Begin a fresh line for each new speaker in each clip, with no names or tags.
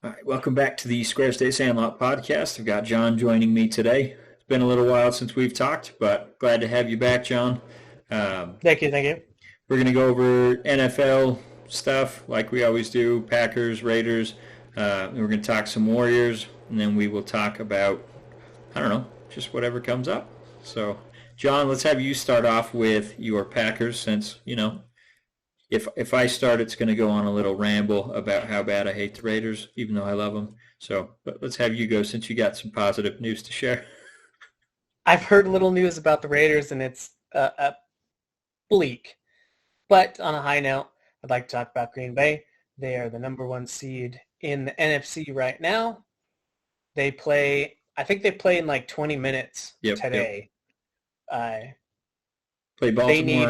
All right, welcome back to the Square State Sandlot podcast. I've got John joining me today. It's been a little while since we've talked, but glad to have you back, John. Um,
Thank you, thank you.
we're going to go over NFL stuff like we always do, Packers, Raiders. And we're going to talk some Warriors, and then we will talk about, I don't know, just whatever comes up. So, John, let's have you start off with your Packers since, if I start, it's going to go on a little ramble about how bad I hate the Raiders, even though I love them. So, but let's have you go since you got some positive news to share.
I've heard little news about the Raiders, and it's bleak. But on a high note, I'd like to talk about Green Bay. They are the number one seed in the NFC right now. I think they play in like 20 minutes today.
Play
They
Baltimore.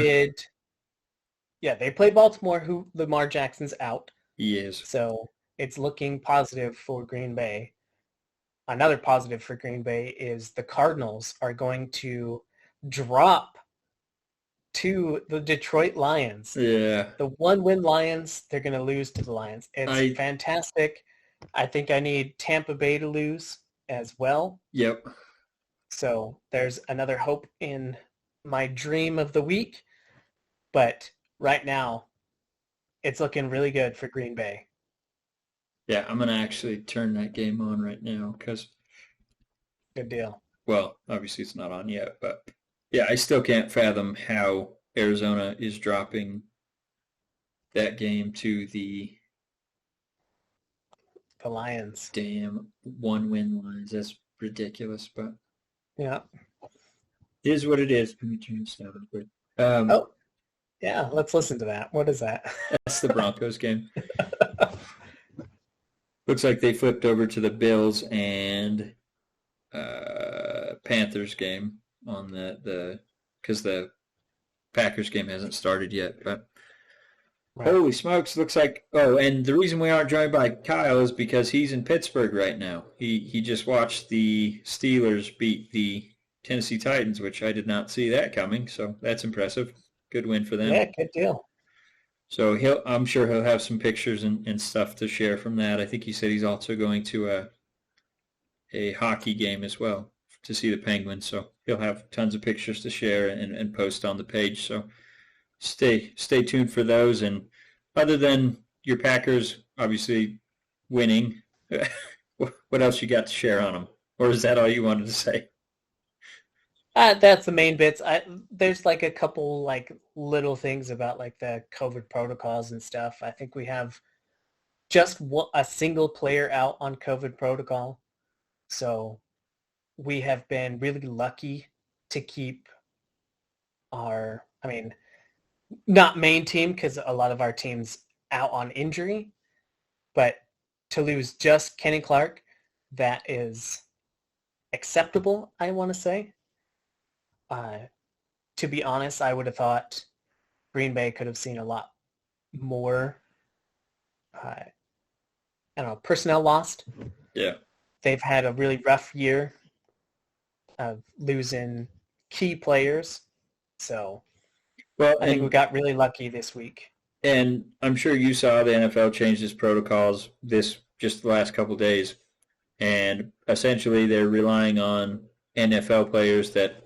they play Baltimore, who Lamar Jackson's out.
He is.
So it's looking positive for Green Bay. Another positive for Green Bay is the Cardinals are going to drop to the Detroit Lions.
Yeah.
The one-win Lions, they're going to lose to the Lions. It's fantastic. I think I need Tampa Bay to lose as well.
Yep.
So there's another hope in my dream of the week. But right now, it's looking really good for Green Bay.
Yeah, I'm going to actually turn that game on right now because,
Good deal.
well, obviously it's not on yet, but yeah, I still can't fathom how Arizona is dropping that game to the
Lions.
damn one-win Lions. That's ridiculous, but
Yeah.
it is what it is. Let me turn this down real quick.
Oh, yeah. Let's listen to that. What is that?
That's the Broncos game. Looks like they flipped over to the Bills and Panthers game on the because the Packers game hasn't started yet. But
Right.
holy smokes! Looks like and the reason we aren't joined by Kyle is because he's in Pittsburgh right now. He just watched the Steelers beat the Tennessee Titans, which I did not see that coming. So that's impressive. Good win for them.
Yeah, good deal.
So I'm sure he'll have some pictures and stuff to share from that. I think he said he's also going to a hockey game as well to see the Penguins. So he'll have tons of pictures to share and post on the page. So stay tuned for those. And other than your Packers obviously winning, what else you got to share on them? Or is that all you wanted to say?
That's the main bits. There's like a couple like little things about like the COVID protocols and stuff. I think we have just a single player out on COVID protocol. So we have been really lucky to keep not main team because a lot of our team's out on injury, but to lose just Kenny Clark, that is acceptable, I want to say. To be honest, I would have thought Green Bay could have seen a lot more, personnel lost.
Yeah.
They've had a really rough year of losing key players. So
Well,
I think we got really lucky this week.
And I'm sure you saw the NFL change its protocols just the last couple of days. And essentially they're relying on NFL players that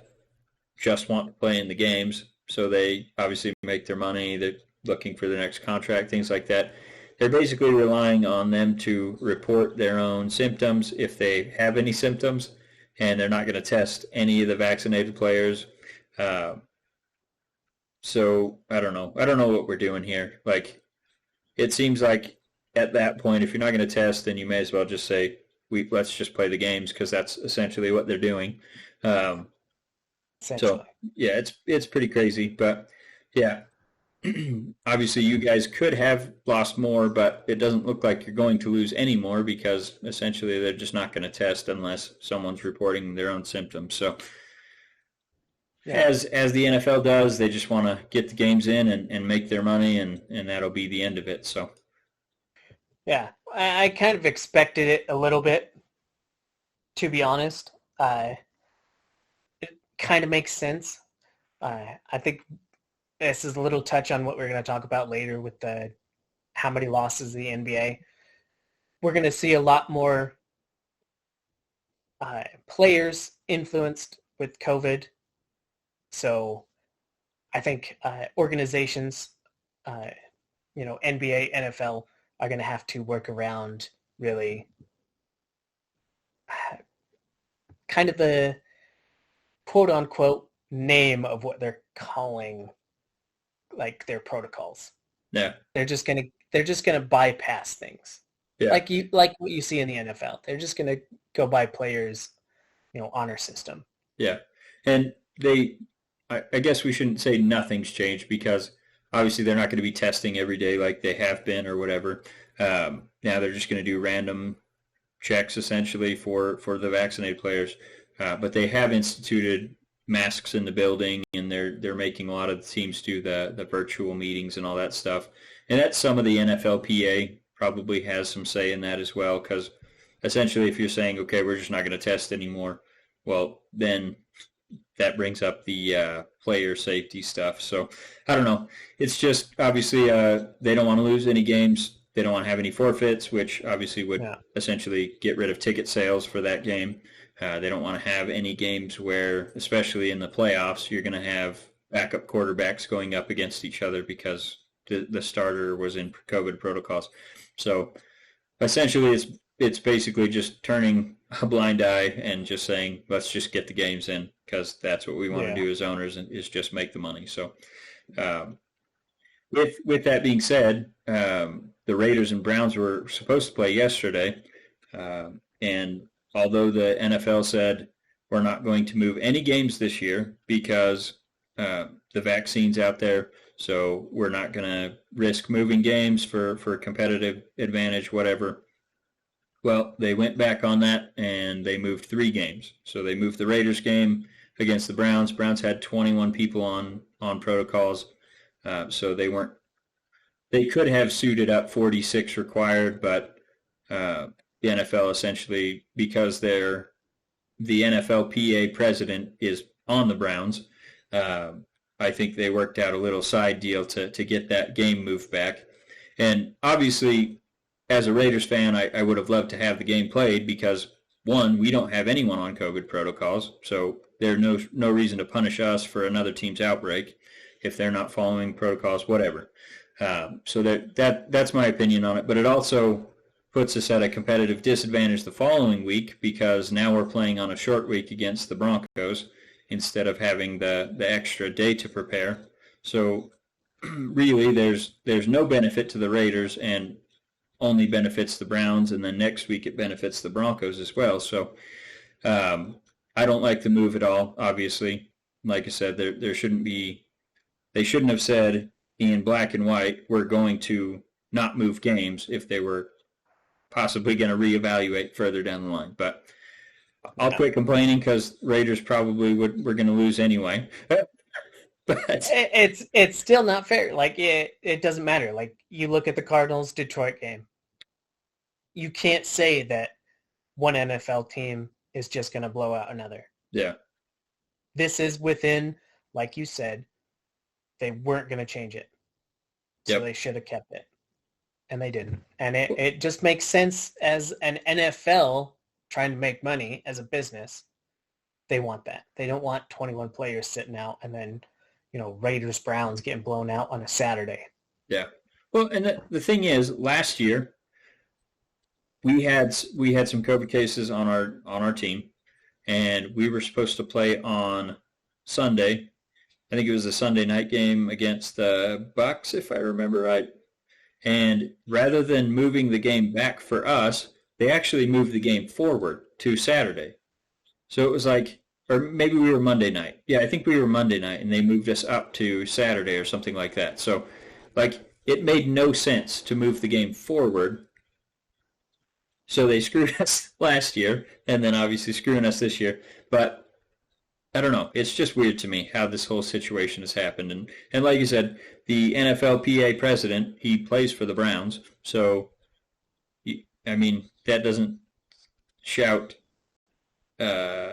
just want to play in the games. So they obviously make their money. They're looking for their next contract, things like that. They're basically relying on them to report their own symptoms if they have any symptoms, and they're not going to test any of the vaccinated players. So I don't know. I don't know what we're doing here. Like, it seems like at that point, if you're not going to test, then you may as well just say, let's just play the games because that's essentially what they're doing. So yeah, it's pretty crazy, but yeah, obviously you guys could have lost more, but it doesn't look like you're going to lose any more because essentially they're just not going to test unless someone's reporting their own symptoms. So as the NFL does, they just want to get the games in and make their money, and that'll be the end of it. So
yeah, I kind of expected it a little bit, to be honest. It kind of makes sense. I think this is a little touch on what we're going to talk about later with how many losses the NBA. we're going to see a lot more players influenced with COVID. So I think organizations, NBA, NFL, are going to have to work around really kind of the quote-unquote name of what they're calling like their protocols.
Yeah.
They're just gonna bypass things.
Yeah.
Like what you see in the NFL. They're just gonna go by players, honor system.
Yeah. And I guess we shouldn't say nothing's changed because obviously they're not going to be testing every day like they have been or whatever. Now they're just going to do random checks essentially for the vaccinated players. But they have instituted masks in the building, and they're making a lot of the teams do the virtual meetings and all that stuff. And that's some of the NFLPA probably has some say in that as well, because essentially if you're saying, okay, we're just not going to test anymore, well, then that brings up the player safety stuff. So I don't know. It's just obviously they don't want to lose any games. They don't want to have any forfeits, which obviously would essentially get rid of ticket sales for that game. They don't want to have any games where, especially in the playoffs, you're going to have backup quarterbacks going up against each other because the starter was in COVID protocols. So essentially it's basically just turning a blind eye and just saying, let's just get the games in because that's what we want to do as owners, and is just make the money. So with that being said, the Raiders and Browns were supposed to play yesterday, and although the NFL said we're not going to move any games this year because the vaccine's out there, so we're not going to risk moving games for competitive advantage, whatever. Well, they went back on that, and they moved 3 games. So they moved the Raiders game against the Browns. Browns had 21 people on protocols, so they could have suited up 46 required, but the NFL essentially, because the NFLPA president is on the Browns, I think they worked out a little side deal to get that game moved back. And obviously, as a Raiders fan, I would have loved to have the game played because, one, we don't have anyone on COVID protocols, so there's no reason to punish us for another team's outbreak if they're not following protocols, whatever. So that's my opinion on it. But it also puts us at a competitive disadvantage the following week because now we're playing on a short week against the Broncos instead of having the extra day to prepare. So really there's no benefit to the Raiders and only benefits the Browns, and then next week it benefits the Broncos as well. So I don't like the move at all, obviously. Like I said, they shouldn't have said in black and white, we're going to not move games if they were possibly going to reevaluate further down the line. But I'll quit complaining because Raiders probably were going to lose anyway. But
it's still not fair. Like it doesn't matter. Like you look at the Cardinals Detroit game. You can't say that one NFL team is just going to blow out another.
Yeah.
This is within, like you said, they weren't going to change it. So they should have kept it. And they didn't. And it just makes sense as an NFL trying to make money as a business. They want that. They don't want 21 players sitting out and then, Raiders, Browns getting blown out on a Saturday.
Yeah. Well, and the thing is, last year we had some COVID cases on our team, and we were supposed to play on Sunday. I think it was a Sunday night game against the Bucks, if I remember right. And rather than moving the game back for us, they actually moved the game forward to Saturday. So it was like, or maybe we were Monday night. Yeah, I think we were Monday night, and they moved us up to Saturday or something like that. So, it made no sense to move the game forward. So they screwed us last year, and then obviously screwing us this year. But I don't know. It's just weird to me how this whole situation has happened. And like you said, the NFLPA president, he plays for the Browns. So, that doesn't shout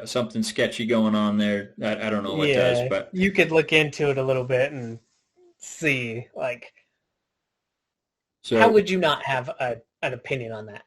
something sketchy going on there. I don't know what does, but
you could look into it a little bit and see, so how would you not have an opinion on that?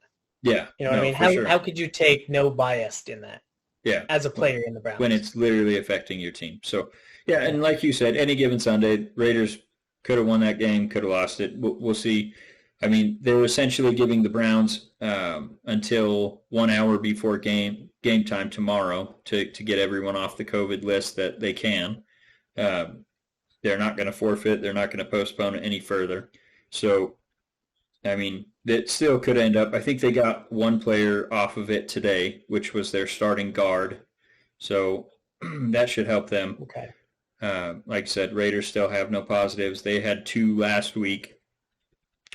Yeah,
You know what I
no,
mean?
for sure.
How could you take no bias in that
Yeah,
as a player in the Browns?
when it's literally affecting your team. So, yeah,
Yeah.
and like you said, any given Sunday, Raiders could have won that game, could have lost it. We'll see. I mean, they were essentially giving the Browns until 1 hour before game time tomorrow to get everyone off the COVID list that they can. Um, they're not going to forfeit. They're not going to postpone it any further. So, I mean, it still could end up. I think they got one player off of it today, which was their starting guard. So that should help them.
Okay.
Like I said, Raiders still have no positives. They had two last week,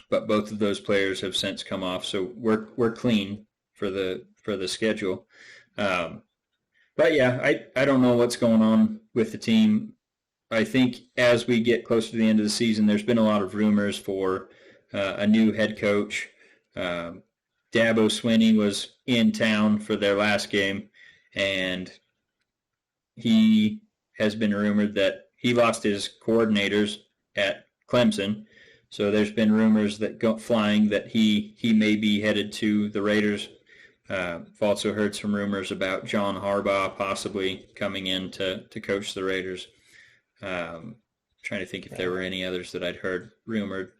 but both of those players have since come off. So we're clean for the schedule. Um, but yeah, I don't know what's going on with the team. I think as we get closer to the end of the season, there's been a lot of rumors for a new head coach. Dabo Swinney was in town for their last game, and he has been rumored that he lost his coordinators at Clemson. So there's been rumors that go flying that he may be headed to the Raiders. I've also heard some rumors about John Harbaugh possibly coming in to coach the Raiders. Trying to think if there were any others that I'd heard rumored.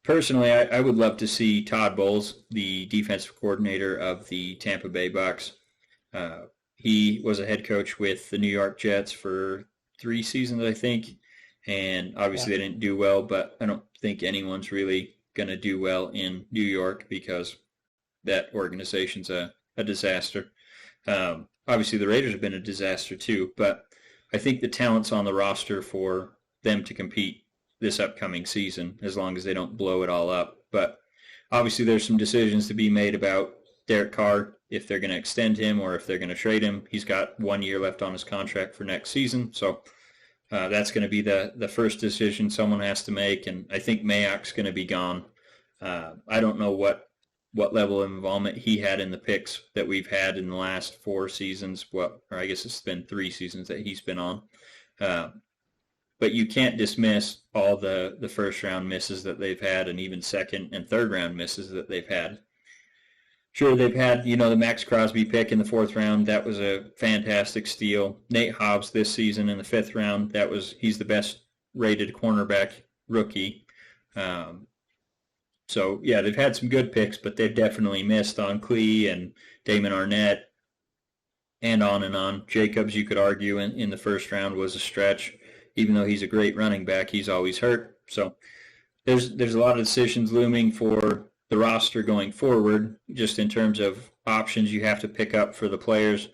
Personally, I would love to see Todd Bowles, the defensive coordinator of the Tampa Bay Bucks. He was a head coach with the New York Jets for 3 seasons, I think, and obviously they didn't do well, but I don't think anyone's really going to do well in New York because that organization's a disaster. Obviously the Raiders have been a disaster too, but I think the talent's on the roster for them to compete this upcoming season as long as they don't blow it all up. But obviously there's some decisions to be made about Derek Carr, if they're going to extend him or if they're going to trade him. He's got 1 year left on his contract for next season, so that's going to be the first decision someone has to make, and I think Mayock's going to be gone. I don't know what level of involvement he had in the picks that we've had in the last 4 seasons, or I guess it's been 3 seasons that he's been on. But you can't dismiss all the first-round misses that they've had and even second and third-round misses that they've had. Sure, they've had, the Max Crosby pick in the 4th round. That was a fantastic steal. Nate Hobbs this season in the 5th round. He's the best rated cornerback rookie. So, yeah, they've had some good picks, but they've definitely missed on Klay and Damon Arnett and on and on. Jacobs, you could argue, in the 1st round was a stretch. Even though he's a great running back, he's always hurt. So there's a lot of decisions looming for the roster going forward, just in terms of options you have to pick up for the players.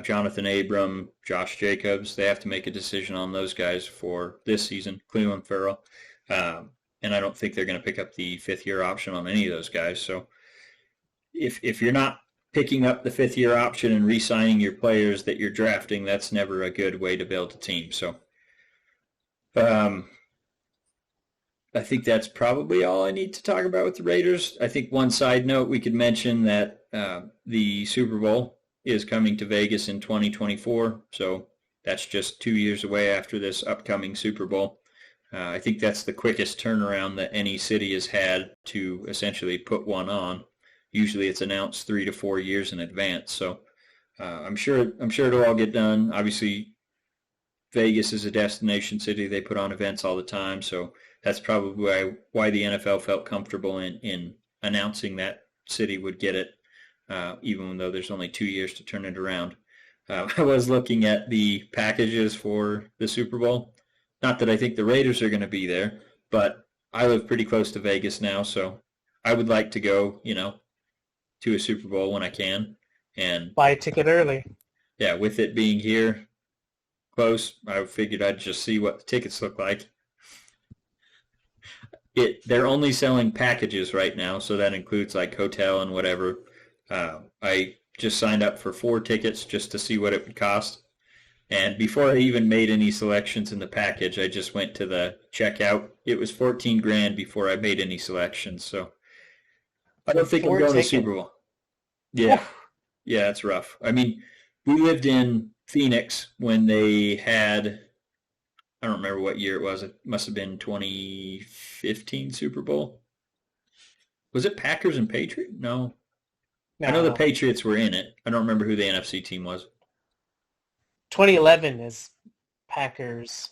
Jonathan Abram, Josh Jacobs, they have to make a decision on those guys for this season. Cleveland Farrell. And I don't think they're going to pick up the 5th-year option on any of those guys. So if you're not picking up the 5th-year option and re-signing your players that you're drafting, that's never a good way to build a team. So I think that's probably all I need to talk about with the Raiders. I think one side note we could mention that the Super Bowl is coming to Vegas in 2024, so that's just 2 years away after this upcoming Super Bowl. I think that's the quickest turnaround that any city has had to essentially put one on. Usually it's announced 3 to 4 years in advance, so I'm sure it'll all get done. Obviously, Vegas is a destination city. They put on events all the time, so that's probably why the NFL felt comfortable in announcing that city would get it, even though there's only 2 years to turn it around. I was looking at the packages for the Super Bowl. Not that I think the Raiders are going to be there, but I live pretty close to Vegas now, so I would like to go, to a Super Bowl when I can. And
buy a ticket early.
Yeah, with it being here close, I figured I'd just see what the tickets look like. They're only selling packages right now, so that includes like hotel and whatever. I just signed up for 4 tickets just to see what it would cost. And before I even made any selections in the package, I just went to the checkout. It was $14,000 before I made any selections. So I don't think I'm going to the Super Bowl. Yeah, yeah, it's rough. I mean, we lived in Phoenix when they had, I don't remember what year it was. It must have been 2015 Super Bowl. Was it Packers and Patriots? No. I know the
No,
Patriots were in it. I don't remember who the NFC team was.
2011 is Packers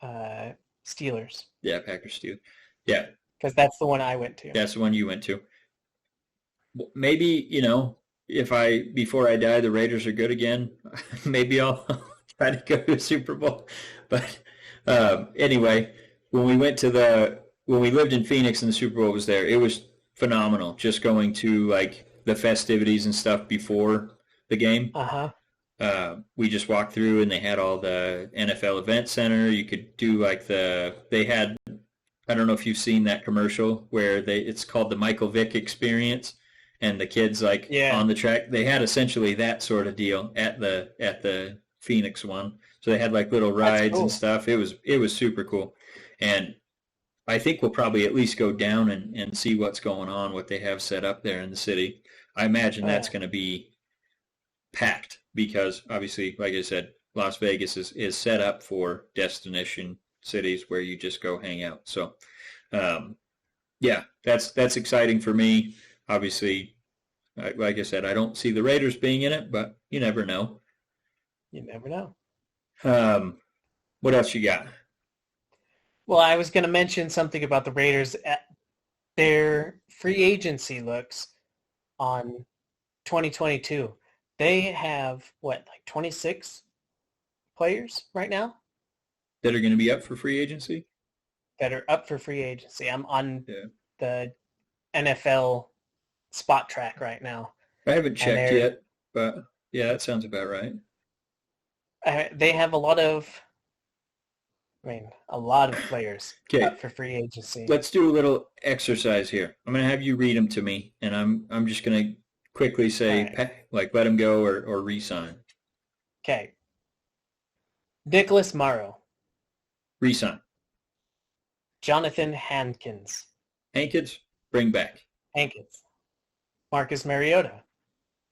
uh, Steelers
Yeah, Packers Steelers. Yeah,
because that's the one I went to.
that's the one you went to. Maybe, if before I die, the Raiders are good again, maybe I'll try to go to a Super Bowl. But anyway, when we lived in Phoenix and the Super Bowl was there, it was phenomenal. Just going to like the festivities and stuff before the game.
Uh-huh.
We just walked through and they had all the NFL event center. You could do like they had, I don't know if you've seen that commercial where it's called the Michael Vick experience and the kids like
Yeah.
on the track. They had essentially that sort of deal at the Phoenix one. So they had like little rides
cool.
and stuff. It was super cool. And I think we'll probably at least go down and see what's going on, what they have set up there in the city. I imagine that's going to be packed because obviously, like I said, Las Vegas is set up for destination cities where you just go hang out. So, yeah, that's exciting for me. Obviously, like I said, I don't see the Raiders being in it, but you never know.
You never know.
What else you got?
Well, I was going to mention something about the Raiders. Their free agency looks on 2022. They have, like 26 players right now?
That are going to be up for free agency?
That are up for free agency. I'm on
Yeah.
the NFL spot track right now.
I haven't checked yet, but yeah, that sounds about right.
They have a lot of players up for free agency.
Let's do a little exercise here. I'm going to have you read them to me, and I'm just going to quickly say, like, let him go or re-sign.
Okay. Nicholas Morrow.
Re-sign.
Jonathan Hankins.
Hankins, bring back.
Hankins. Marcus Mariota.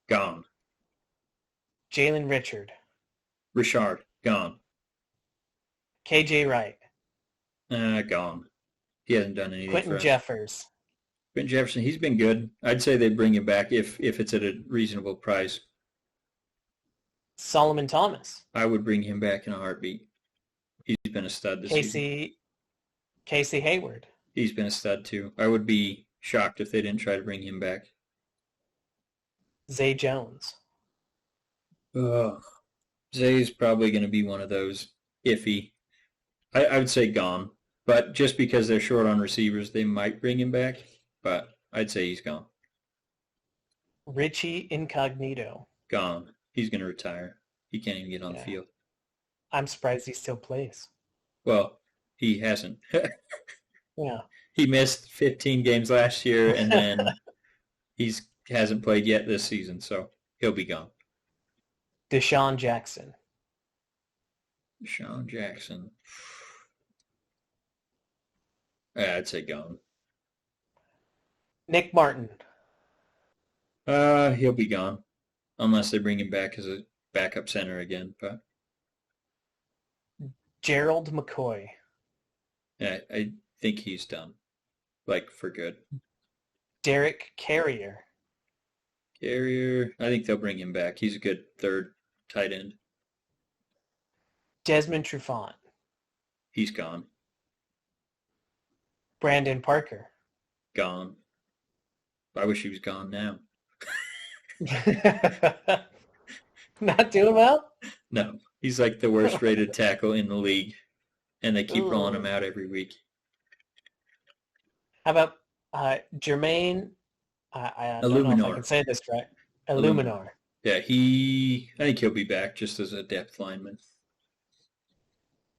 Gone.
Jalen Richard.
Richard, gone.
KJ Wright.
Gone. He hasn't done anything
Quentin
for us.
Jeffers.
Quentin Jefferson, he's been good. I'd say they'd bring him back if it's at a reasonable price.
Solomon Thomas.
I would bring him back in a heartbeat. He's been a stud this season.
Casey Hayward.
He's been a stud too. I would be shocked if they didn't try to bring him back.
Zay Jones.
Zay's probably going to be one of those iffy. I would say gone. But just because they're short on receivers, they might bring him back. But I'd say he's gone.
Richie Incognito.
Gone. He's going to retire. He can't even get on the field.
I'm surprised he still plays.
Well, he hasn't.
Yeah.
He missed 15 games last year, and then hasn't played yet this season, so he'll be gone.
Deshaun Jackson.
Deshaun Jackson. I'd say gone.
Nick Martin.
He'll be gone, unless they bring him back as a backup center again. But
Gerald McCoy.
I think he's done, like for good.
Derek Carrier.
I think they'll bring him back. He's a good third tight end.
Desmond Trufant.
He's gone.
Brandon Parker.
Gone. I wish he was gone now.
Not doing well?
No. He's like the worst rated tackle in the league, and they keep rolling him out every week.
How about Jermaine? I don't know if I can say this right. Illuminar.
Yeah, I think he'll be back just as a depth lineman.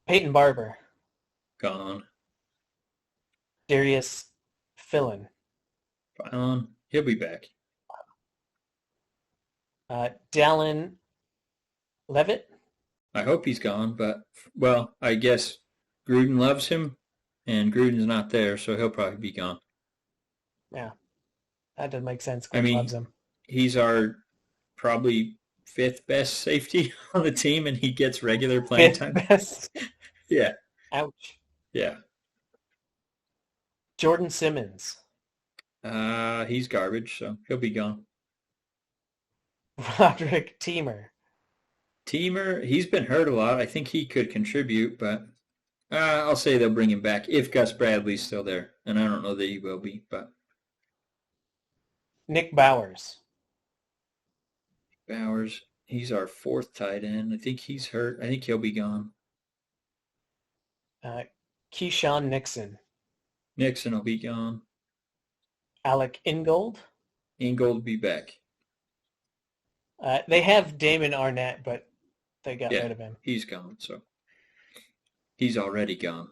Peyton Barber.
Gone.
Darius Philon.
He'll be back.
Dallin Levitt.
I hope he's gone, but, well, I guess Gruden loves him, and Gruden's not there, so he'll probably be gone.
Yeah, that doesn't make sense.
I mean,
loves him.
He's our probably fifth best safety on the team, and he gets regular playing time.
Best.
Yeah.
Ouch.
Yeah.
Jordan Simmons.
He's garbage, so he'll be gone.
Roderick Teamer.
Teamer, he's been hurt a lot. I think he could contribute, but I'll say they'll bring him back if Gus Bradley's still there, and I don't know that he will be. But
Nick Bowers.
Bowers, he's our 4th tight end. I think he's hurt. I think he'll be gone.
Keyshawn Nixon.
Nixon will be gone.
Alec Ingold.
Ingold will be back.
They have Damon Arnett, but they got rid of him.
He's gone, so he's already gone.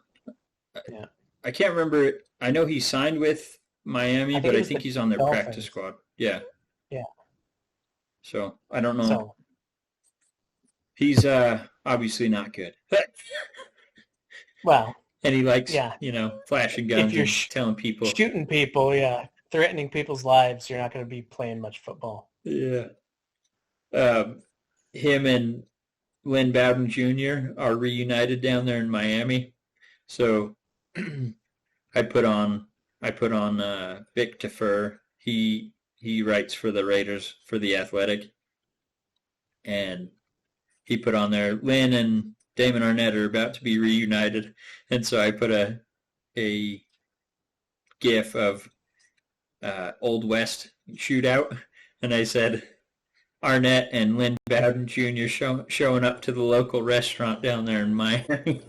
Yeah.
I can't remember. I know he signed with Miami, but I think he's on their
Dolphins.
practice squad. Yeah.
Yeah.
So I don't know.
So,
he's obviously not good.
well,
and he likes, flashing guns
you're
and telling people.
Shooting people, threatening people's lives, you're not going to be playing much football.
Yeah. Him and Lynn Bowden Jr. are reunited down there in Miami. So I put on Vic Tafur. He writes for the Raiders for The Athletic. And he put on there, Lynn and Damon Arnett are about to be reunited. And so I put a gif of Old West shootout. And I said, Arnett and Lynn Bowden Jr. showing up to the local restaurant down there in Miami.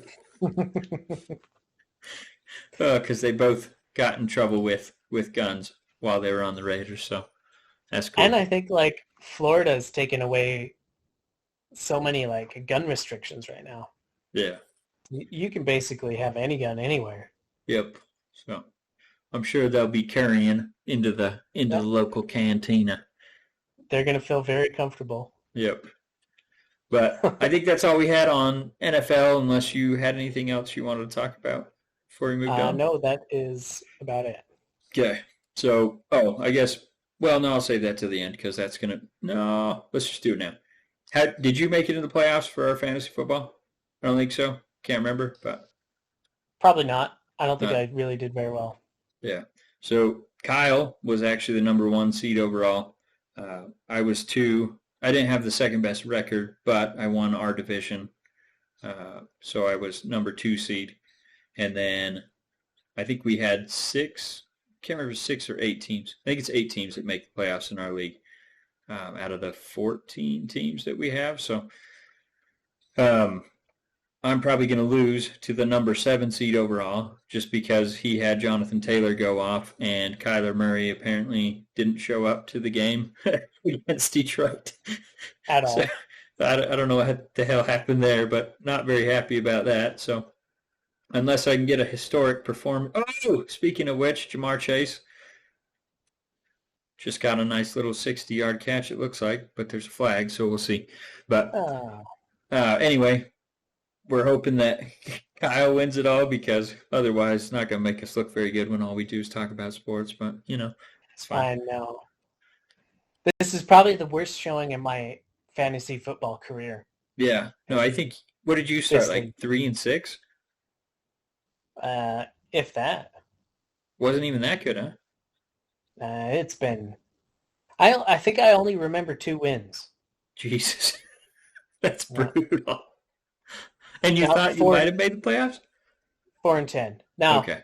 Because they both got in trouble with guns while they were on the Raiders. So that's cool.
And I think, Florida's taken away so many, gun restrictions right now.
Yeah.
You can basically have any gun anywhere.
Yep. So I'm sure they'll be carrying into the local cantina.
They're going to feel very comfortable.
Yep. But I think that's all we had on NFL, unless you had anything else you wanted to talk about before we moved on.
No, that is about it.
Okay. So, I guess, I'll save that to the end because that's going to, no, let's just do it now. Did you make it in the playoffs for our fantasy football? I don't think so. Can't remember, but.
Probably not. I don't think I really did very well.
Yeah. So Kyle was actually the number 1 seed overall. I was 2. I didn't have the second best record, but I won our division. So I was number 2 seed. And then I think we had 6, can't remember 6 or 8 teams. I think it's 8 teams that make the playoffs in our league out of the 14 teams that we have. So I'm probably going to lose to the number 7 seed overall just because he had Jonathan Taylor go off and Kyler Murray apparently didn't show up to the game against Detroit.
At all.
So, I don't know what the hell happened there, but not very happy about that. So unless I can get a historic performance. Oh, speaking of which, Jamar Chase just got a nice little 60-yard catch, it looks like, but there's a flag, so we'll see. But anyway, we're hoping that Kyle wins it all because otherwise it's not going to make us look very good when all we do is talk about sports. But, it's fine.
I know. This is probably the worst showing in my fantasy football career.
Yeah. No, I think, what did you start, 3-6?
If that.
Wasn't even that good, huh?
It's been... I think I only remember 2 wins.
Jesus. That's brutal. And you thought you might have made the playoffs?
4-10. Now,
okay.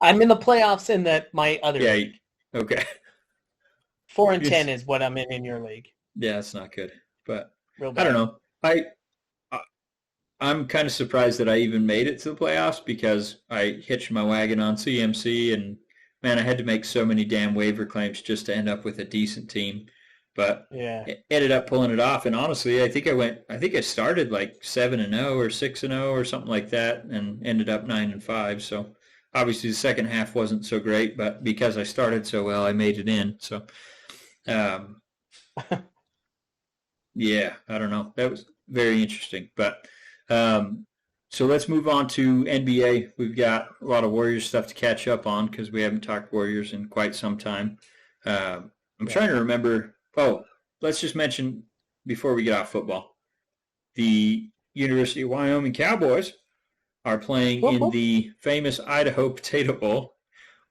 I'm in the playoffs in my other league.
Okay.
4-10 is what I'm in your league.
Yeah, it's not good. But
Real bad.
I don't know. I'm kind of surprised that I even made it to the playoffs because I hitched my wagon on CMC and, man, I had to make so many damn waiver claims just to end up with a decent team. But ended up pulling it off, and honestly, I think I started 7-0 or 6-0 or something like that, and ended up 9-5. So obviously the second half wasn't so great, but because I started so well, I made it in. So, yeah, I don't know. That was very interesting. But so let's move on to NBA. We've got a lot of Warriors stuff to catch up on because we haven't talked Warriors in quite some time. I'm trying to remember. Oh, let's just mention before we get off football, the University of Wyoming Cowboys are playing in the famous Idaho Potato Bowl.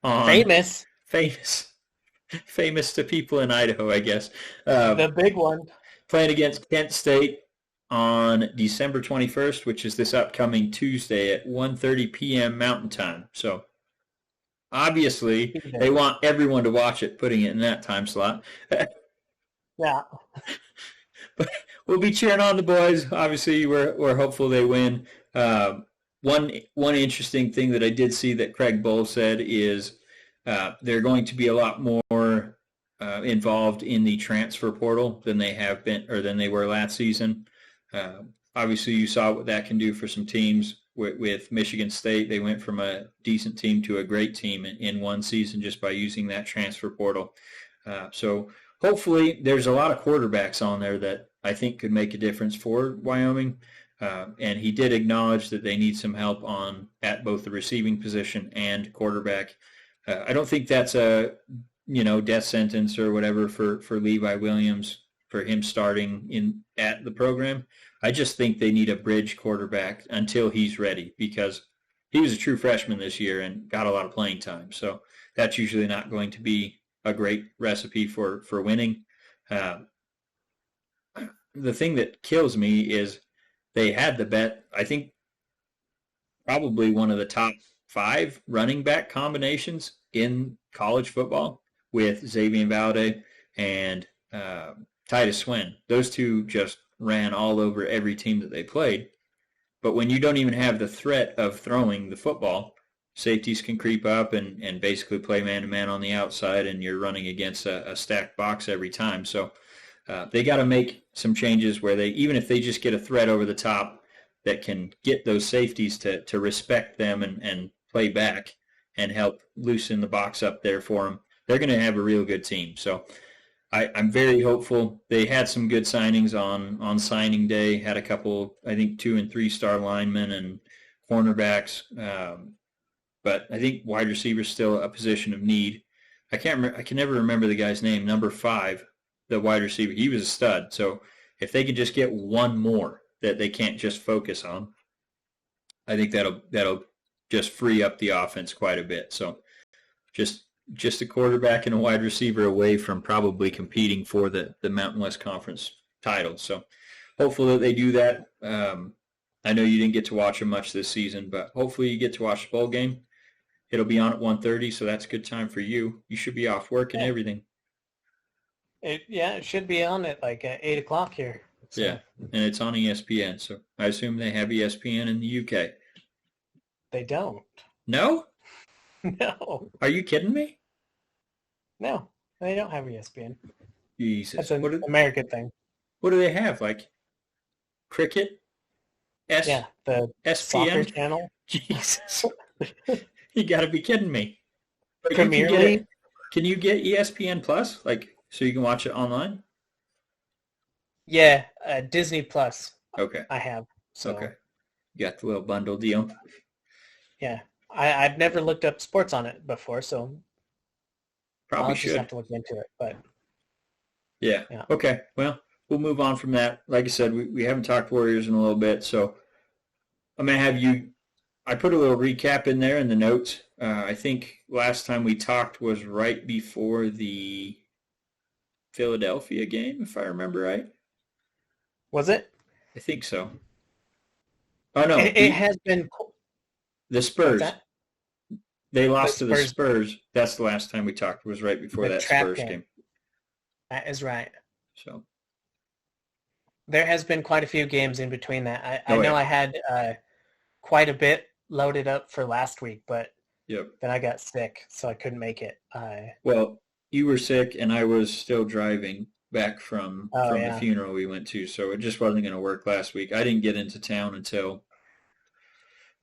Famous?
famous to people in Idaho, I guess.
The big one.
Playing against Kent State on December 21st, which is this upcoming Tuesday at 1:30 p.m. Mountain Time. So obviously they want everyone to watch it, putting it in that time slot.
Yeah.
But we'll be cheering on the boys. Obviously, we're hopeful they win. One interesting thing that I did see that Craig Bull said is they're going to be a lot more involved in the transfer portal than they have been or than they were last season. Obviously, you saw what that can do for some teams. With Michigan State, they went from a decent team to a great team in one season just by using that transfer portal. So hopefully there's a lot of quarterbacks on there that I think could make a difference for Wyoming. And he did acknowledge that they need some help at both the receiving position and quarterback. I don't think that's a death sentence or whatever for Levi Williams for him starting at the program. I just think they need a bridge quarterback until he's ready because he was a true freshman this year and got a lot of playing time. So that's usually not going to be a great recipe for winning. The thing that kills me is they had the bet, I think, probably one of the top 5 running back combinations in college football with Xavier Valde and Titus Swen. Those two just ran all over every team that they played. But when you don't even have the threat of throwing the football, safeties can creep up and basically play man-to-man on the outside, and you're running against a stacked box every time. So they got to make some changes where even if they just get a threat over the top that can get those safeties to respect them and play back and help loosen the box up there for them, they're going to have a real good team. So I'm very hopeful. They had some good signings on signing day, had a couple, I think, 2- and 3-star linemen and cornerbacks. But I think wide receiver is still a position of need. I can never remember the guy's name, number 5, the wide receiver. He was a stud. So if they could just get one more that they can't just focus on, I think that'll just free up the offense quite a bit. So just a quarterback and a wide receiver away from probably competing for the Mountain West Conference title. So hopefully that they do that. I know you didn't get to watch them much this season, but hopefully you get to watch the bowl game. It'll be on at 1:30, so that's a good time for you. You should be off work and everything.
It should be on at like 8 o'clock here.
So. Yeah, and it's on ESPN, so I assume they have ESPN in the UK.
They don't.
No?
No.
Are you kidding me?
No, they don't have ESPN.
Jesus.
That's an American thing.
What do they have? Like cricket?
Yeah, the
SPN?
soccer channel.
Jesus. You got to be kidding me. But
Premier League?
Can you get ESPN Plus? Like, so you can watch it online?
Yeah, Disney Plus.
Okay.
I have. So.
Okay. You got the little bundle deal.
Yeah. I've never looked up sports on it before, so
probably
I'll
should
just have to look into it. But
yeah. Okay. Well, we'll move on from that. Like I said, we haven't talked Warriors in a little bit, so I'm going to have you – I put a little recap in there in the notes. I think last time we talked was right before the Philadelphia game, if I remember right.
Was it?
I think so. Oh, no.
It has been –
The Spurs. They lost to the Spurs. That's the last time we talked. It was right before that Spurs game.
That is right.
So
there has been quite a few games in between that. I know I had quite a bit loaded up for last week, but then I got sick, so I couldn't make it.
Well, you were sick, and I was still driving back from the funeral we went to, so it just wasn't going to work last week. I didn't get into town until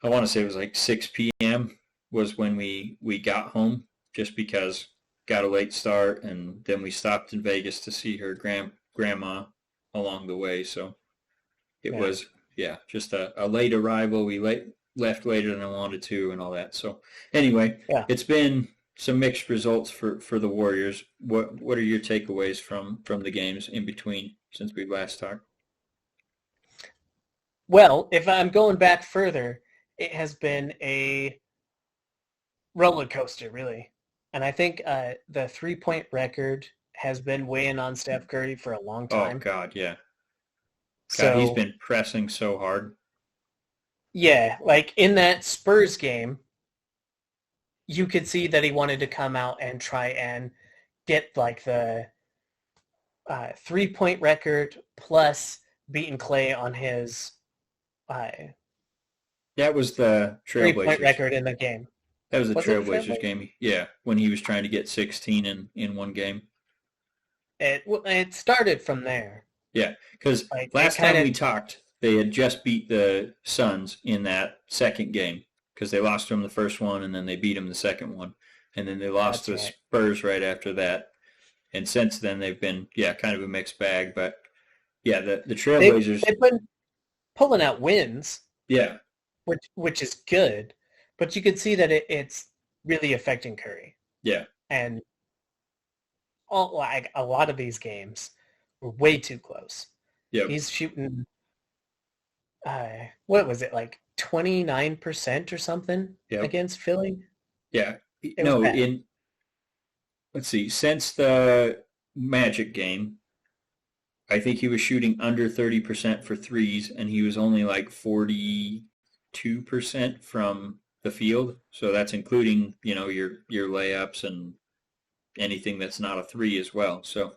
I want to say it was like 6 p.m. was when we got home, just because got a late start, and then we stopped in Vegas to see her grandma along the way. So it was just a late arrival. We left later than I wanted to, and all that. So anyway, it's been some mixed results for the Warriors. What are your takeaways from the games in between since we last talked?
Well, if I'm going back further, it has been a roller coaster, really. And I think the 3-point record has been weighing on Steph Curry for a long
Oh,
time.
God, yeah. God, he's
So,
been pressing so hard.
yeah, like in that Spurs game, you could see that he wanted to come out and try and get like the 3-point record plus beating Klay on his uh,
That was the
3-point
Trailblazers.
record in the game.
That was the
Was it
Trailblazers
Trailblazers?
game. Yeah, when he was trying to get 16 in one game.
It started from there.
Yeah, because
Like it
last
kind
time
of
we talked, they had just beat the Suns in that second game because they lost to them the first one and then they beat them the second one. And then they lost
that's
to the
right.
Spurs right after that. And since then, they've been, yeah, kind of a mixed bag. But yeah, the Trailblazers,
They've been pulling out wins,
yeah,
which is good, but you could see that it's really affecting Curry.
yeah,
And like a lot of these games were way too close.
yep,
He's shooting, what was it, like 29% or something
yep,
against Philly?
yeah.
It was
No,
bad.
let's see, since the Magic game, I think he was shooting under 30% for threes, and he was only like 42% from the field. So that's including, your layups and anything that's not a three as well. So,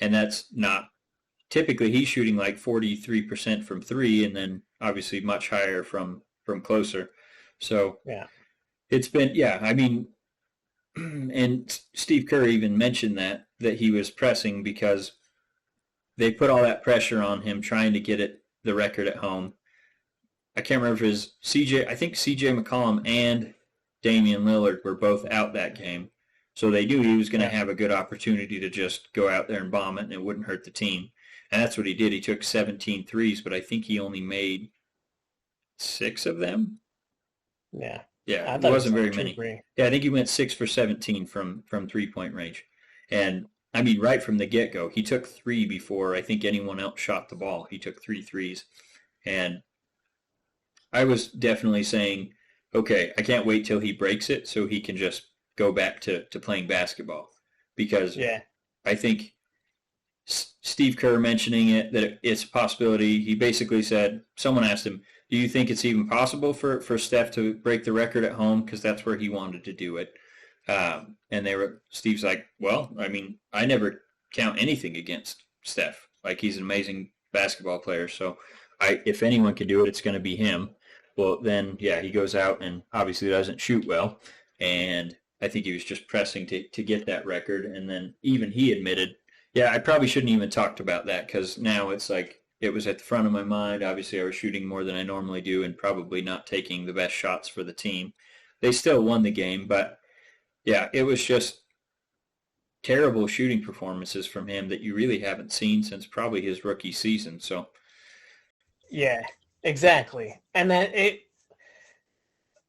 and that's not typically he's shooting like 43% from three, and then obviously much higher from closer. So
Yeah.
it's been, yeah. I mean, and Steve Kerr even mentioned that he was pressing because they put all that pressure on him trying to get the record at home. I can't remember if it was CJ. I think CJ McCollum and Damian Lillard were both out that game. So they knew he was going to
Yeah.
have a good opportunity to just go out there and bomb it, and it wouldn't hurt the team. And that's what he did. He took 17 threes, but I think he only made 6 of them.
Yeah.
Yeah,
I
it
thought it was
wasn't
like
very
two or
many.
three.
Yeah, I think he went 6 for 17 from 3-point range. And I mean, right from the get-go, he took 3 before I think anyone else shot the ball. He took 3 threes. And I was definitely saying, okay, I can't wait till he breaks it so he can just go back to playing basketball. Because
Yeah.
I think Steve Kerr mentioning that it's a possibility. He basically said, someone asked him, do you think it's even possible for Steph to break the record at home? Because that's where he wanted to do it. And Steve's like, well, I mean, I never count anything against Steph. Like, he's an amazing basketball player. So if anyone can do it, it's going to be him. Well, then, yeah, he goes out and obviously doesn't shoot well. And I think he was just pressing to get that record. And then even he admitted, yeah, I probably shouldn't even talked about that because now it's like it was at the front of my mind. Obviously, I was shooting more than I normally do and probably not taking the best shots for the team. They still won the game, but yeah, it was just terrible shooting performances from him that you really haven't seen since probably his rookie season. So,
Yeah. Exactly. And that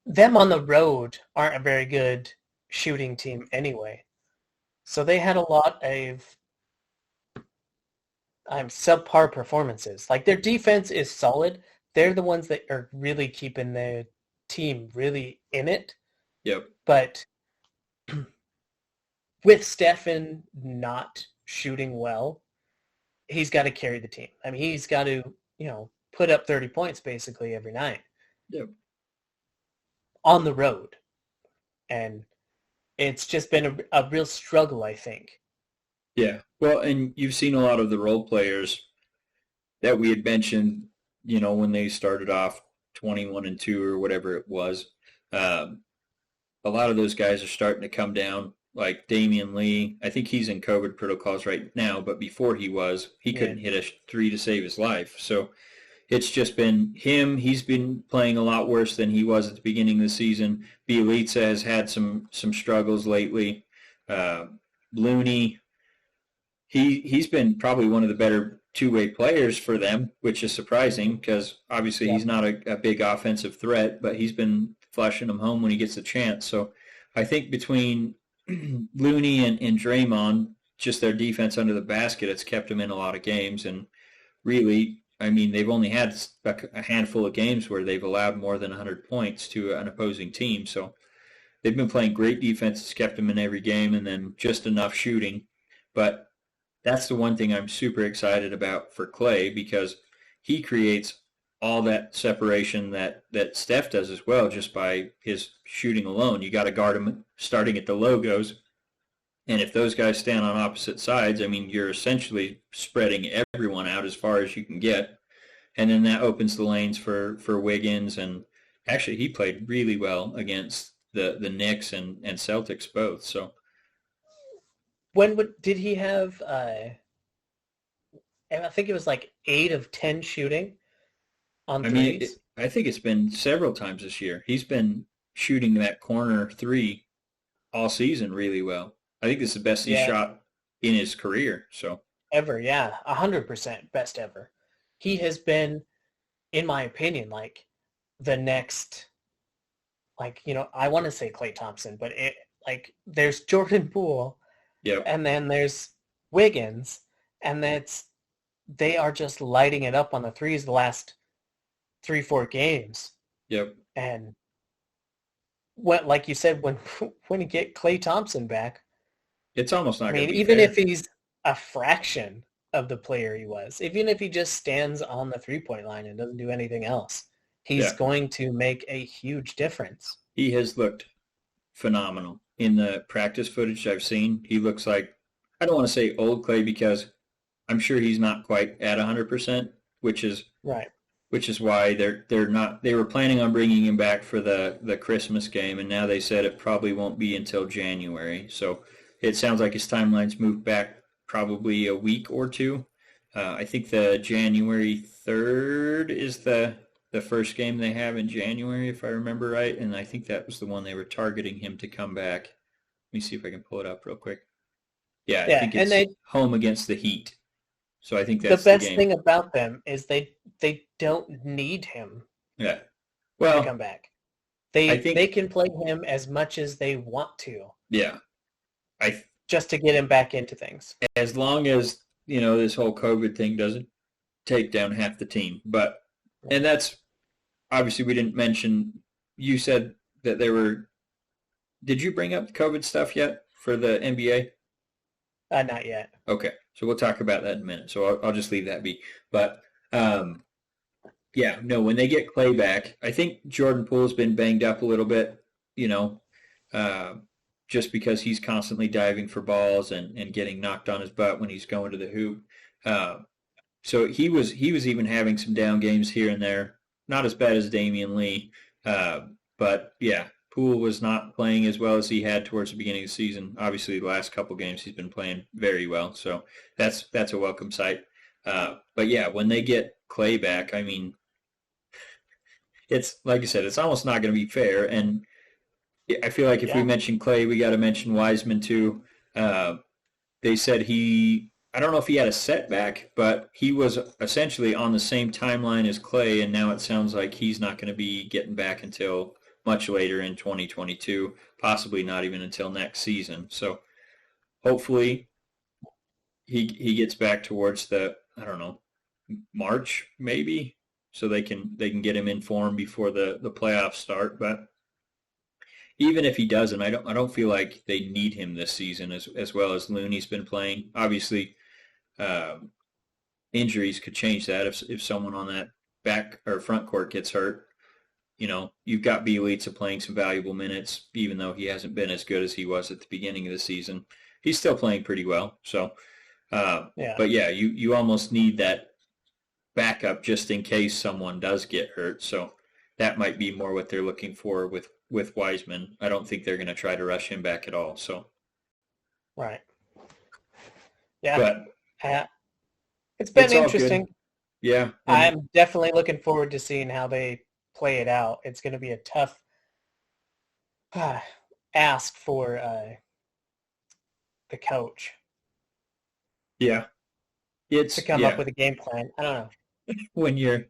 them on the road aren't a very good shooting team anyway. So they had a lot of subpar performances. Like their defense is solid. They're the ones that are really keeping the team really in it.
yep,
But with Stephen not shooting well, he's got to carry the team. I mean, he's got to, put up 30 points basically every night
yep,
on the road. And it's just been a real struggle, I think.
yeah. Well, and you've seen a lot of the role players that we had mentioned, when they started off 21-2 or whatever it was. Um, a lot of those guys are starting to come down. Like Damian Lee, I think he's in COVID protocols right now, but before he
Yeah.
couldn't hit a three to save his life. So it's just been him. He's been playing a lot worse than he was at the beginning of the season. Bielitsa has had some struggles lately. Uh, Looney, he's been probably one of the better two-way players for them, which is surprising because obviously
Yeah.
he's not a big offensive threat, but he's been flushing them home when he gets a chance. So I think between Looney and Draymond, just their defense under the basket, it's kept them in a lot of games. And really, I mean, they've only had a handful of games where they've allowed more than 100 points to an opposing team. So they've been playing great defense. It's kept them in every game, and then just enough shooting. But that's the one thing I'm super excited about for Klay, because he creates all that separation that Steph does as well, just by his shooting alone. You got to guard him starting at the logos. And if those guys stand on opposite sides, I mean, you're essentially spreading everyone out as far as you can get. And then that opens the lanes for Wiggins. And actually, he played really well against the Knicks and Celtics both. So
did he have? I think it was like 8 of 10 shooting on
I mean,
threes.
I think it's been several times this year. He's been shooting that corner three all season really well. I think this is the best he's shot in his career. So
ever, yeah, 100% best ever. He has been, in my opinion, like the next, like, you know, I want to say Klay Thompson, but there's Jordan Poole, and then there's Wiggins, and they are just lighting it up on the threes the last 3-4 games.
Yep.
And like you said, when you get Klay Thompson back,
it's almost not going to be
even
fair.
if he's a fraction of the player he was, even if he just stands on the three-point line and doesn't do anything else, he's going to make a huge difference.
He has looked phenomenal. In the practice footage I've seen, he looks like, I don't want to say old Klay, because I'm sure he's not quite at 100%, which is
right.
Which is why they're not. They were planning on bringing him back for the Christmas game, and now they said it probably won't be until January. So it sounds like his timeline's moved back probably a week or two. I think the January 3rd is the first game they have in January, if I remember right, and I think that was the one they were targeting him to come back. Let me see if I can pull it up real quick. Yeah, I think it's home against the Heat. So I think that's
the best thing about them is they don't need him.
Yeah. Well,
to come back. They can play him as much as they want to.
Yeah.
Just to get him back into things.
As long as, you know, this whole COVID thing doesn't take down half the team. But and that's obviously, we didn't mention, you said that there were, did you bring up the COVID stuff yet for the NBA?
Not yet.
Okay, so we'll talk about that in a minute. So I'll just leave that be. But yeah, no, when they get Klay back, I think Jordan Poole's been banged up a little bit, you know, just because he's constantly diving for balls and getting knocked on his butt when he's going to the hoop. So he was even having some down games here and there. Not as bad as Damian Lee, but yeah, Poole was not playing as well as he had towards the beginning of the season. Obviously, the last couple games he's been playing very well, so that's a welcome sight. But yeah, when they get Klay back, I mean, it's like I said, it's almost not going to be fair. And I feel like if we mention Klay, we got to mention Wiseman too. They said I don't know if he had a setback, but he was essentially on the same timeline as Klay, and now it sounds like he's not going to be getting back until much later in 2022, possibly not even until next season. So hopefully he gets back towards the, I don't know, March maybe, so they can get him in form before the playoffs start. But even if he doesn't, I don't feel like they need him this season as well as Looney's been playing. Obviously, injuries could change that if someone on that back or front court gets hurt. You know, you've got Bjelica playing some valuable minutes, even though he hasn't been as good as he was at the beginning of the season. He's still playing pretty well. So, but yeah, you almost need that backup just in case someone does get hurt. So that might be more what they're looking for with Wiseman. I don't think they're going to try to rush him back at all. So,
right. Yeah.
But
it's been interesting.
Yeah.
I'm definitely looking forward to seeing how they play it out. It's going to be a tough ask for the coach.
Yeah.
It's to come up with a game plan. I don't know.
When you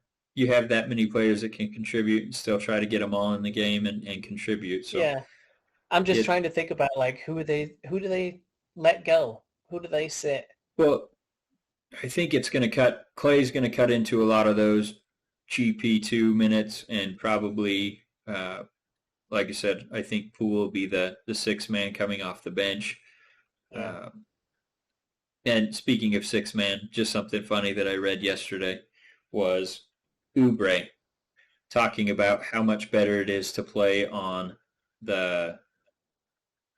have that many players that can contribute and still try to get them all in the game and contribute. So
yeah. I'm just trying to think about, like, who do they let go? Who do they sit?
Well, I think Klay's going to cut into a lot of those GP2 minutes, and probably like I said, I think Poole will be the sixth man coming off the bench.
Yeah.
And speaking of six man, just something funny that I read yesterday was Oubre talking about how much better it is to play on the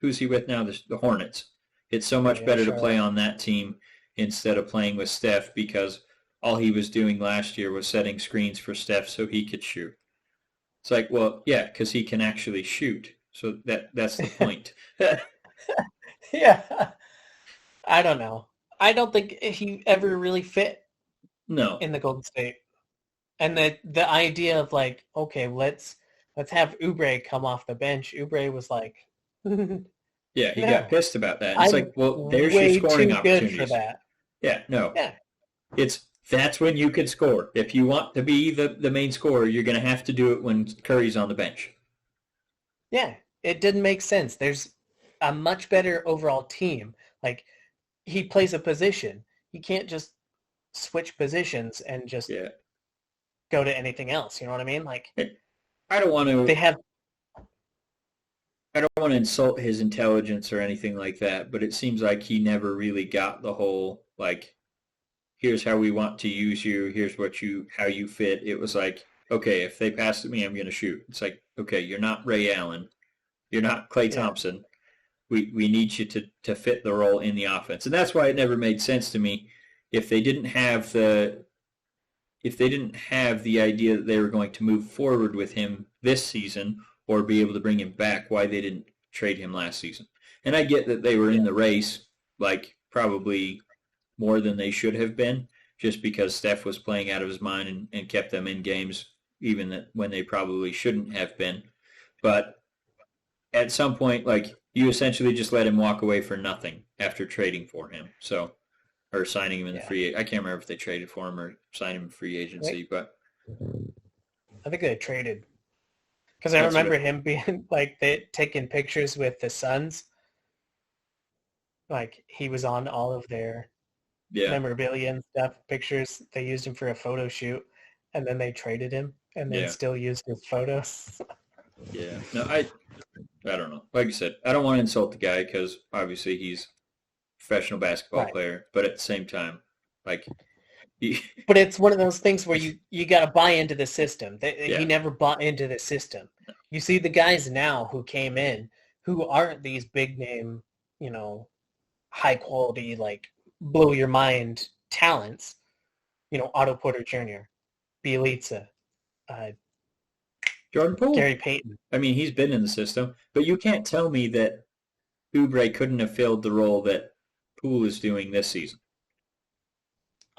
who's he with now? The Hornets. It's so much
Yeah,
better to play
Charlotte.
on that team instead of playing with Steph because all he was doing last year was setting screens for Steph so he could shoot. It's like, well, yeah, because he can actually shoot. So that's the point.
Yeah. I don't know. I don't think he ever really fit
No.
in the Golden State. And the idea of like, okay, let's have Oubre come off the bench. Oubre was like,
Yeah, he got
no,
pissed about that. And it's
I'm
like, well, there's your
way
scoring
too good for
opportunities.
that.
Yeah, no.
Yeah.
That's when you can score. If you want to be the main scorer, you're going to have to do it when Curry's on the bench.
Yeah. It didn't make sense. There's a much better overall team. Like, he plays a position. He can't just switch positions and just go to anything else. You know what I mean? Like,
I don't want to.
they have.
I don't want to insult his intelligence or anything like that, but it seems like he never really got the whole like, here's how we want to use you. Here's how you fit. It was like, okay, if they pass it to me, I'm going to shoot. It's like, okay, you're not Ray Allen, you're not Klay Thompson. We need you to fit the role in the offense, and that's why it never made sense to me if they didn't have the idea that they were going to move forward with him this season or be able to bring him back, why they didn't trade him last season. And I get that they were in the race, like probably more than they should have been, just because Steph was playing out of his mind and kept them in games even when they probably shouldn't have been. But at some point, like, you essentially just let him walk away for nothing after trading for him. So, or signing him in the free. I can't remember if they traded for him or signed him in free agency, but
I think they traded. Because I remember him being like taking pictures with the Suns. Like, he was on all of their memorabilia and stuff, pictures. They used him for a photo shoot, and then they traded him, and then still used his photos.
Yeah. No, I don't know. Like I said, I don't want to insult the guy because obviously he's a professional basketball player, but at the same time, like.
But it's one of those things where you got to buy into the system. He never bought into the system. You see the guys now who came in who aren't these big name, high quality, like blow your mind talents. Otto Porter Jr., Bielitsa,
Jordan Poole,
Gary Payton.
I mean, he's been in the system, but you can't tell me that Oubre couldn't have filled the role that Poole is doing this season.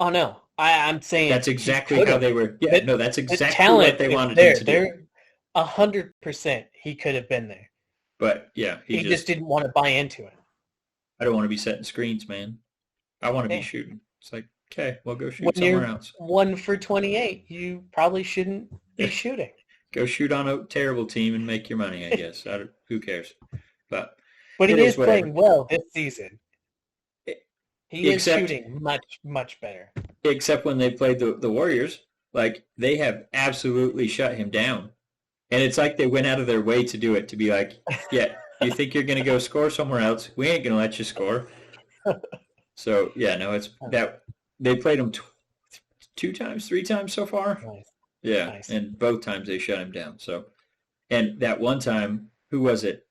Oh no, I'm saying
that's exactly how they were. Yeah, no, that's exactly what they wanted him to do.
100%, he could have been there.
But yeah,
he just didn't want to buy into it.
I don't want to be setting screens, man. I want to be shooting. It's like, okay, well, go shoot somewhere else.
1 for 28, you probably shouldn't be shooting.
Go shoot on a terrible team and make your money, I guess. Who cares? But
he is playing well this season. He is shooting much, much better.
Except when they played the Warriors, like, they have absolutely shut him down. And it's like they went out of their way to do it, to be like, yeah, you think you're going to go score somewhere else? We ain't going to let you score. So, yeah, no, it's that they played him 3 times so far.
Nice.
Yeah,
nice.
And both times they shut him down. So, and that one time, who was it?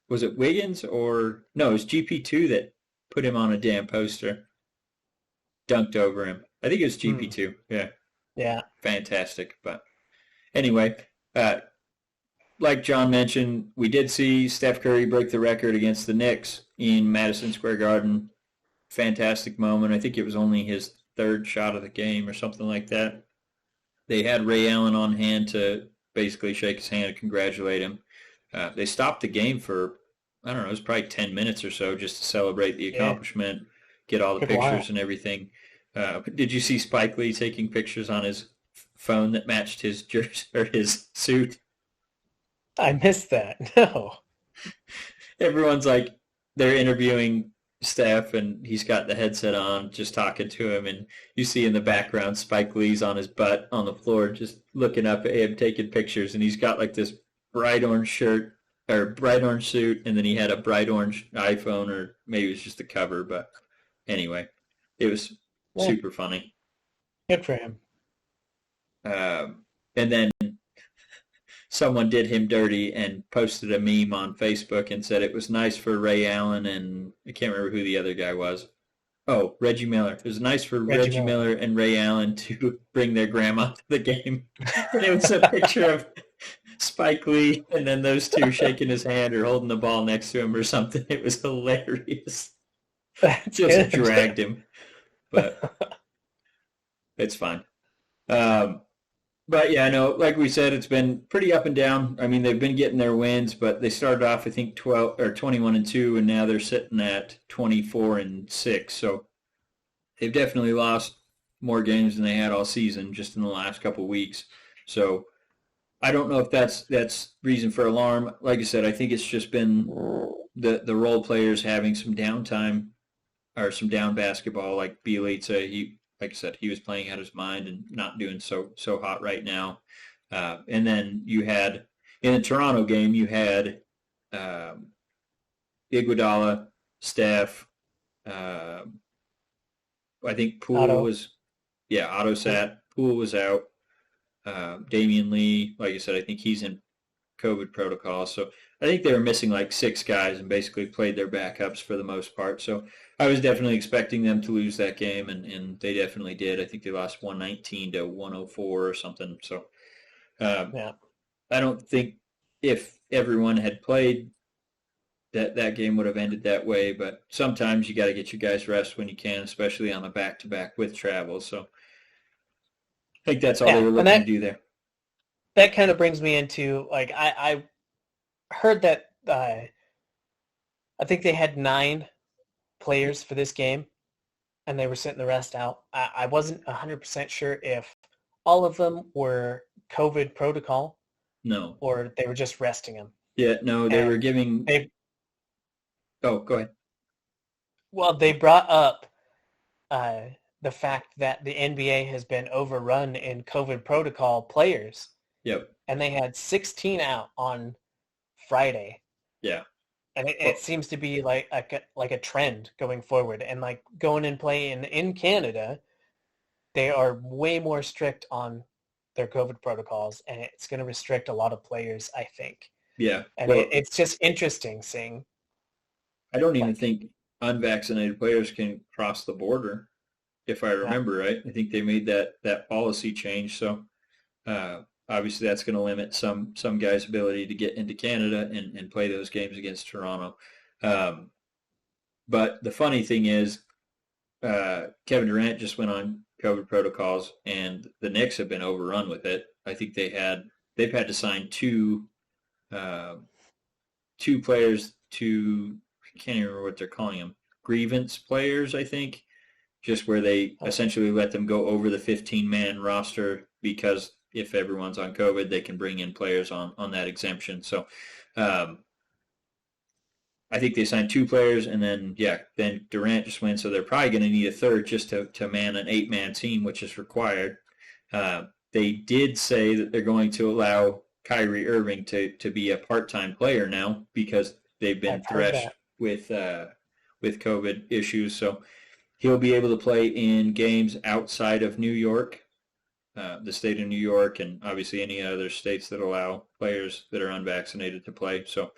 Was it Wiggins or no? It was GP2 that put him on a damn poster, dunked over him. I think it was GP2.
Yeah.
Fantastic. But anyway, like John mentioned, we did see Steph Curry break the record against the Knicks in Madison Square Garden. Fantastic moment. I think it was only his 3rd shot of the game or something like that. They had Ray Allen on hand to basically shake his hand and congratulate him. They stopped the game for, I don't know, it was probably 10 minutes or so just to celebrate the accomplishment, get all the pictures and everything. Did you see Spike Lee taking pictures on his phone that matched his jersey or his suit?
I missed that. No.
Everyone's like, they're interviewing Steph, and he's got the headset on, just talking to him, and you see in the background Spike Lee's on his butt on the floor, just looking up at him, taking pictures, and he's got like this bright orange shirt or bright orange suit, and then he had a bright orange iPhone, or maybe it was just a cover. But anyway, it was
Yeah,
super funny.
good for him.
And then someone did him dirty and posted a meme on Facebook and said it was nice for Ray Allen and I can't remember who the other guy was. Oh, Reggie Miller. It was nice for
Reggie
Reggie
Miller.
Miller and Ray Allen to bring their grandma to the game. And it was a picture of Spike Lee and then those two shaking his hand or holding the ball next to him or something. It was hilarious.
That's
Just
good.
dragged him, but it's fine. But yeah, I know, like we said, it's been pretty up and down. I mean, they've been getting their wins, but they started off, I think, 12 or 21-2, and now they're sitting at 24-6. So they've definitely lost more games than they had all season just in the last couple of weeks. So I don't know if that's reason for alarm. Like I said, I think it's just been the role players having some downtime or some down basketball. Like Bielitsa, like I said, he was playing out his mind and not doing so hot right now. And then you had in the Toronto game, you had Iguodala, Steph. I think Poole was, Otto sat. Poole was out. Damian Lee, like I said, I think he's in COVID protocol. So I think they were missing like 6 guys and basically played their backups for the most part. So I was definitely expecting them to lose that game, and they definitely did. I think they lost 119-104 or something. So
Yeah.
I don't think if everyone had played, that game would have ended that way. But sometimes you got to get your guys rest when you can, especially on a back-to-back with travel. So I think that's all they were looking to do there.
That kind of brings me into, like, I heard that I think they had 9 players for this game, and they were sitting the rest out. I wasn't 100% sure if all of them were COVID protocol.
No.
Or they were just resting them.
Yeah, no, they were giving... Oh, go ahead.
Well, they brought up the fact that the NBA has been overrun in COVID protocol players.
Yep.
And they had 16 out on Friday.
Yeah.
And it seems to be like a trend going forward. And like going and playing in Canada, they are way more strict on their COVID protocols, and it's going to restrict a lot of players, I think.
Yeah.
And it's just interesting seeing.
I don't even think unvaccinated players can cross the border, if I remember right. I think they made that policy change. So obviously that's going to limit some guys' ability to get into Canada and play those games against Toronto. But the funny thing is, Kevin Durant just went on COVID protocols, and the Knicks have been overrun with it. I think they've had to sign two players to, I can't even remember what they're calling them, grievance players, I think, just where they essentially let them go over the 15-man roster because if everyone's on COVID, they can bring in players on that exemption. So I think they signed 2 players, and then Durant just went, so they're probably going to need a third just to man an 8-man team, which is required. They did say that they're going to allow Kyrie Irving to be a part-time player now because they've been threshed with COVID issues. So he'll be able to play in games outside of New York, the state of New York, and obviously any other states that allow players that are unvaccinated to play. So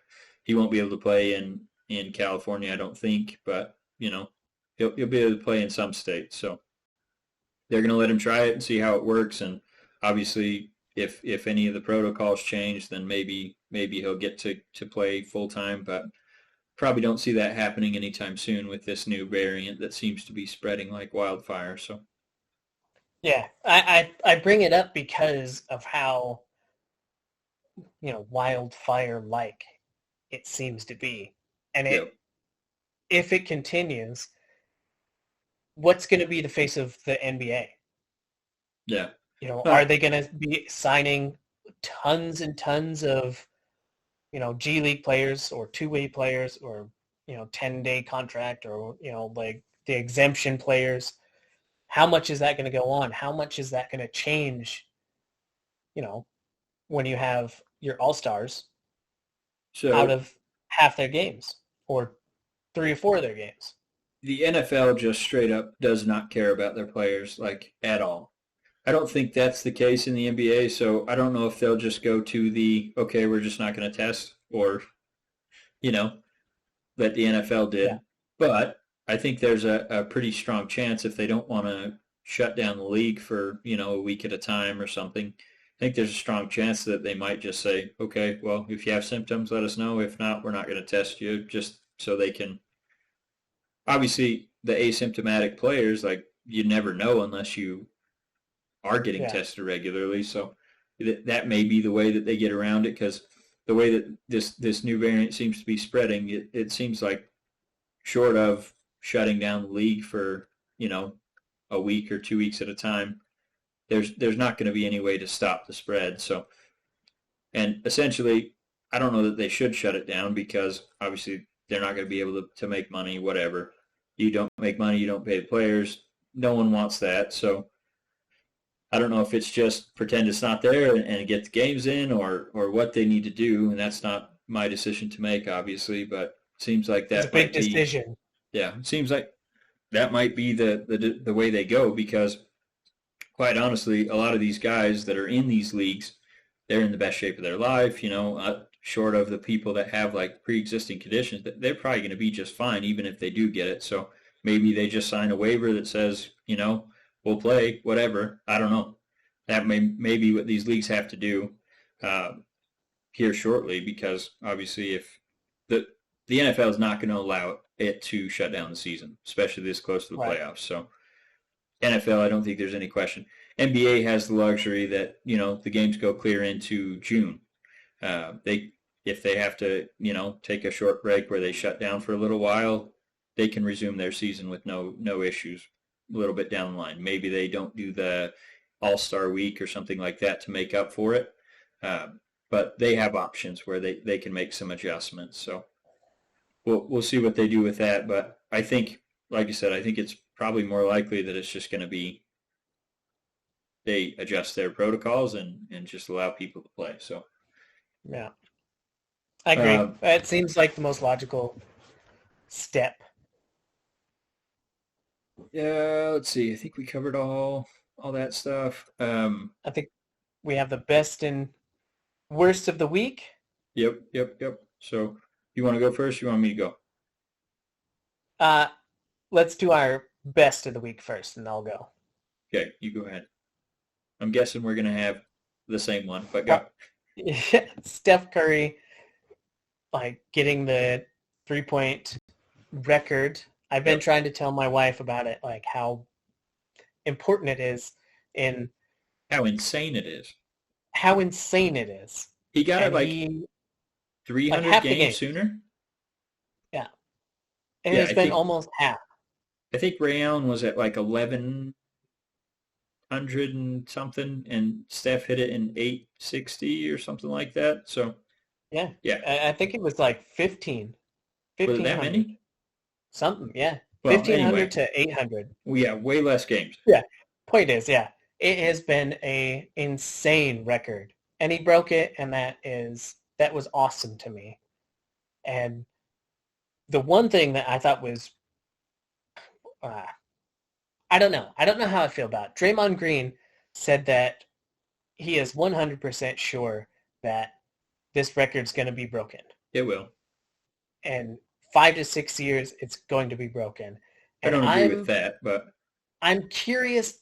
he won't be able to play in California, I don't think, but he'll be able to play in some states. So they're going to let him try it and see how it works. And obviously, if any of the protocols change, then maybe he'll get to play full time. But probably don't see that happening anytime soon with this new variant that seems to be spreading like wildfire. So
yeah, I bring it up because of how wildfire like it seems to be. And if it continues, what's going to be the face of the NBA?
Yeah.
Are they going to be signing tons and tons of, G League players or two-way players or, 10-day contract or, like the exemption players? How much is that going to go on? How much is that going to change, when you have your all-stars out
So
of half their games or 3 or 4 of their games.
the NFL just straight up does not care about their players like at all. I don't think that's the case in the NBA, so I don't know if they'll just go to the okay, we're just not going to test, or you know, that the NFL
Yeah.
did. But I think there's a pretty strong chance if they don't want to shut down the league for, a week at a time or something. I think there's a strong chance that they might just say, okay, well, if you have symptoms, let us know. If not, we're not going to test you, just so they can. Obviously, the asymptomatic players, like, you never know unless you are getting
Yeah.
tested regularly. So that may be the way that they get around it, because the way that this new variant seems to be spreading, it seems like, short of shutting down the league for a week or 2 weeks at a time, there's not going to be any way to stop the spread. So, and essentially, I don't know that they should shut it down, because obviously they're not going to be able to make money. Whatever, you don't make money, you don't pay the players. No one wants that. So I don't know if it's just pretend it's not there and get the games in, or what they need to do, and that's not my decision to make, obviously. But it seems like
It's a
that
big
might be,
decision.
yeah, it seems like that might be the way they go, because quite honestly, a lot of these guys that are in these leagues, they're in the best shape of their life. Short of the people that have like pre-existing conditions, they're probably going to be just fine even if they do get it. So maybe they just sign a waiver that says, we'll play whatever. I don't know. That may be what these leagues have to do uh, here shortly, because obviously if the the NFL is not going to allow it to shut down the season, especially this close to the
Right.
playoffs. So NFL, I don't think there's any question. NBA has the luxury that the games go clear into June. They If they have to take a short break where they shut down for a little while, they can resume their season with no issues. A little bit down the line, maybe they don't do the All-Star week or something like that to make up for it. Uh, but they have options where they can make some adjustments. So we'll see what they do with that. But I think, like I said, I think it's probably more likely that it's just going to be they adjust their protocols and just allow people to play. So
Yeah. I agree.
uh,
It seems like the most logical step.
yeah, let's see. I think we covered all that stuff.
I think we have the best and worst of the week.
Yep. So you want to go first? You want me to go?
Uh, let's do our best of the week first, and I'll go.
Okay, you go ahead. I'm guessing we're gonna have the same one, but go.
Steph Curry, like getting the 3-point record. I've been
Yep.
trying to tell my wife about it, like how important it is and
How insane it is.
how insane it is.
He got it
And
like
he, like
300
half the
games
games.
sooner.
Yeah. And
Yeah,
it's been almost half.
I think Ray Allen was at like 1100 and something, and Steph hit it in 860 or something like that. So
Yeah.
yeah,
I think it was like 15,
was it that
1,500.
many?
Something, yeah.
Well,
1,500
anyway,
to 800.
yeah, way less games.
Yeah. Point is, yeah, it has been a insane record. And he broke it, and that was awesome to me. And the one thing that I thought was, uh, I don't know. I don't know how I feel about it. Draymond Green said that he is 100% sure that this record's going to be broken.
It will.
And 5 to 6 years, it's going to be broken.
I
And
don't agree with that, but
I'm curious.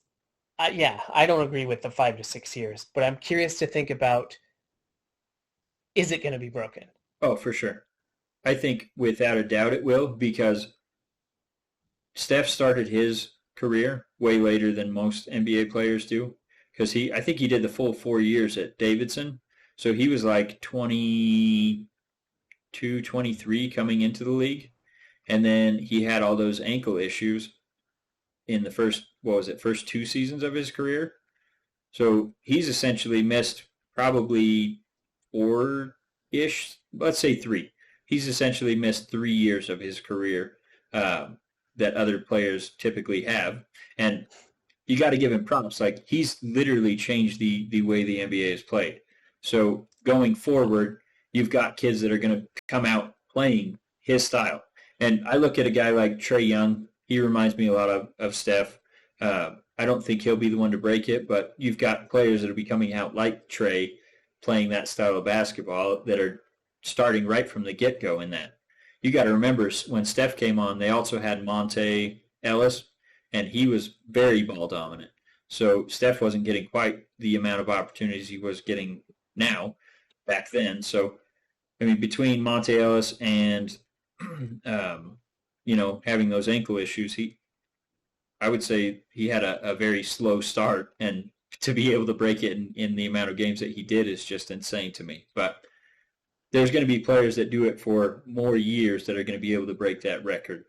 Yeah, I don't agree with the 5 to 6 years, but I'm curious to think about, is it going to be broken?
oh, for sure. I think without a doubt it will, because Steph started his career way later than most NBA players do, because I think he did the full 4 years at Davidson. So he was like 22, 23 coming into the league. And then he had all those ankle issues in the first 2 seasons of his career. So he's essentially missed probably four-ish, let's say three. He's essentially missed 3 years of his career that other players typically have. And you got to give him props. Like, he's literally changed the way the NBA is played. So going forward, you've got kids that are going to come out playing his style. And I look at a guy like Trae Young. He reminds me a lot of Steph. I don't think he'll be the one to break it, but you've got players that are becoming out like Trae, playing that style of basketball that are starting right from the get-go in that. You got to remember when Steph came on, they also had Monte Ellis, and he was very ball dominant. So Steph wasn't getting quite the amount of opportunities he was getting now back then. So, I mean, between Monte Ellis and, having those ankle issues, I would say he had a very slow start, and to be able to break it in the amount of games that he did is just insane to me. But there's going to be players that do it for more years that are going to be able to break that record,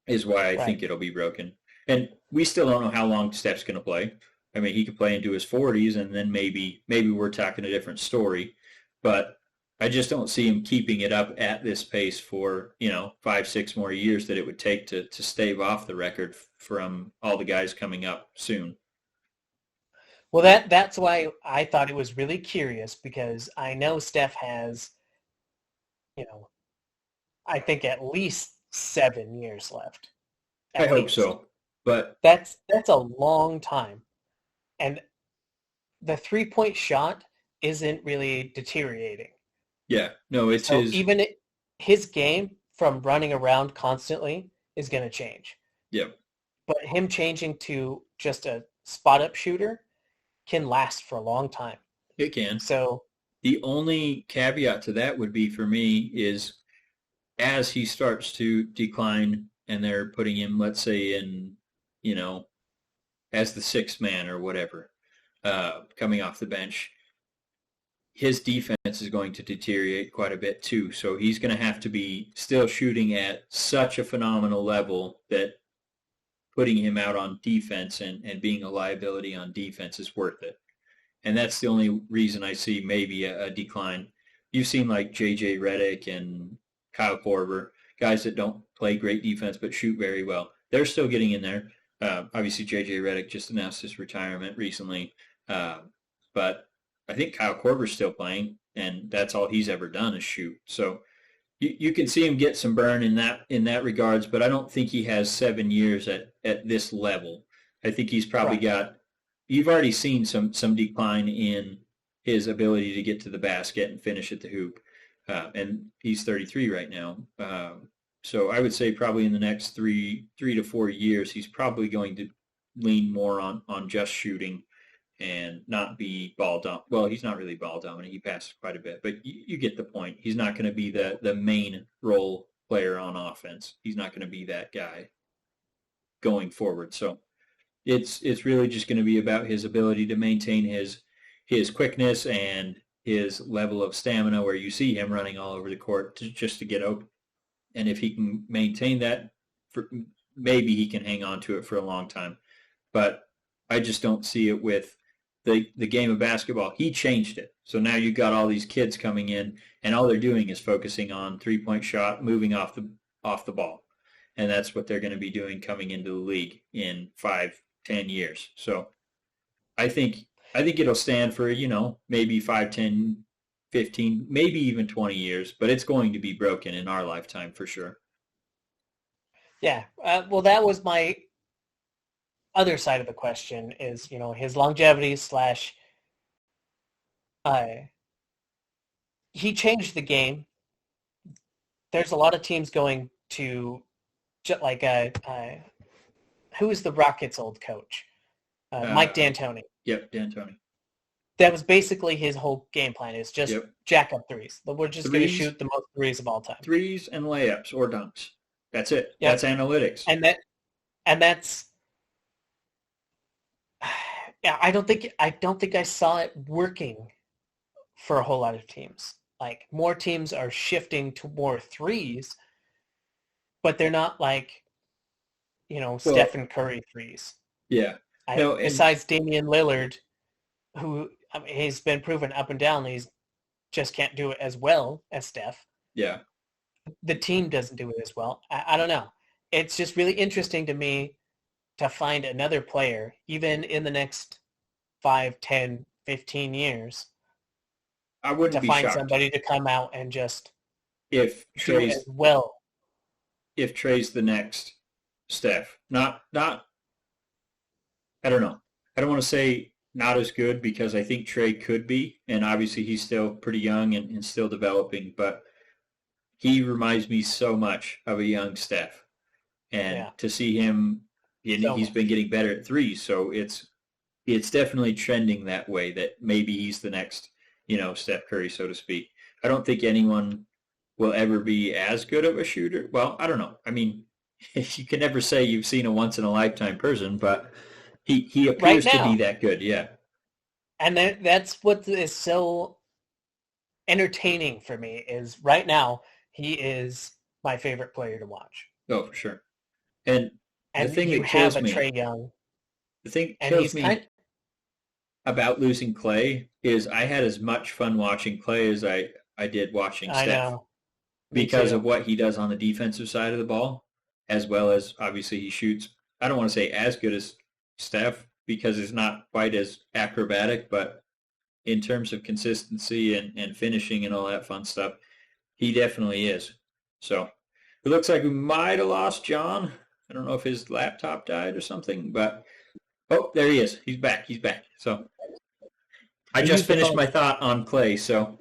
is why I think it'll be broken. And we still don't know how long Steph's going to play. I mean, he could play into his 40s, and then maybe we're talking a different story. But I just don't see him keeping it up at this pace for 5-6 more years that it would take to stave off the record from all the guys coming up soon.
Well, that's why I thought it was really curious, because I know Steph has, I think at least 7 years left.
I hope so, but
that's a long time, and the 3-point shot isn't really deteriorating.
Yeah, no, it's so
even his game from running around constantly is going to change.
Yeah,
but him changing to just a spot-up shooter can last for a long time.
It can.
So
the only caveat to that would be for me is as he starts to decline and they're putting him, let's say, in, as the sixth man or whatever, coming off the bench, his defense is going to deteriorate quite a bit too. So he's going to have to be still shooting at such a phenomenal level that putting him out on defense and being a liability on defense is worth it. And that's the only reason I see maybe a decline. You've seen like J.J. Redick and Kyle Korver, guys that don't play great defense but shoot very well. They're still getting in there. Obviously, J.J. Redick just announced his retirement recently. But I think Kyle Korver's still playing, and that's all he's ever done is shoot. So you can see him get some burn in that regards, but I don't think he has 7 years at this level. I think he's probably got. You've already seen some decline in his ability to get to the basket and finish at the hoop, and he's 33 right now. So I would say probably in the next 3 to 4 years, he's probably going to lean more on just shooting and not be ball dominant. Well, he's not really ball dominant. He passes quite a bit, but you get the point. He's not going to be the main role player on offense. He's not going to be that guy going forward. So it's really just going to be about his ability to maintain his quickness and his level of stamina, where you see him running all over the court just to get open. And if he can maintain that, maybe he can hang on to it for a long time. But I just don't see it with the game of basketball. He changed it. So now you've got all these kids coming in, and all they're doing is focusing on three-point shot, moving off the ball. And that's what they're going to be doing coming into the league in 5-10 years. So I think it'll stand for, maybe 5, 10, 15, maybe even 20 years, but it's going to be broken in our lifetime for sure.
Yeah. Well, that was my other side of the question is, his longevity / he changed the game. There's a lot of teams going to like who is the Rockets' old coach? Mike D'Antoni.
Yep, D'Antoni.
That was basically his whole game plan, is just jack up threes. We're just going to shoot the most threes of all time.
Threes and layups or dunks. That's it. Yep. That's analytics.
And that's yeah, I don't think I saw it working for a whole lot of teams. Like, more teams are shifting to more threes, but they're not like, Stephen Curry threes.
Yeah.
Besides Damian Lillard, who he's been proven up and down, he just can't do it as well as Steph.
Yeah.
The team doesn't do it as well. I don't know. It's just really interesting to me to find another player, even in the next 5, 10, 15 years,
I wouldn't
to
be
find
shocked
somebody to come out and just
if
do
Trey's
as well.
the next Steph. Not I don't know. I don't want to say not as good because I think Trey could be, and obviously he's still pretty young and still developing, but he reminds me so much of a young Steph. And
Yeah,
to see him,
so
he's been
much.
getting better at three, so it's definitely trending that way that maybe he's the next, Steph Curry, so to speak. I don't think anyone will ever be as good of a shooter. Well, I don't know. I mean, you can never say you've seen a once in a lifetime person, but he
Right
appears to be
now,
that good. Yeah.
and that's what is so entertaining for me is right now he is my favorite player to watch.
Oh, for sure. And the
And
thing
you
that
have
kills
a
me,
Trey Young,
the thing that
and
kills
he's
me about losing Klay is I had as much fun watching Klay as I did watching
I
Steph
know, me
because of
too.
what he does on the defensive side of the ball, as well as obviously he shoots. I don't want to say as good as Steph because it's not quite as acrobatic, but in terms of consistency and finishing and all that fun stuff, he definitely is. So it looks like we might have lost John. I don't know if his laptop died or something, but oh, there he is. He's back. He's back. So I
He
just
used the
finished
phone.
my thought on Klay. So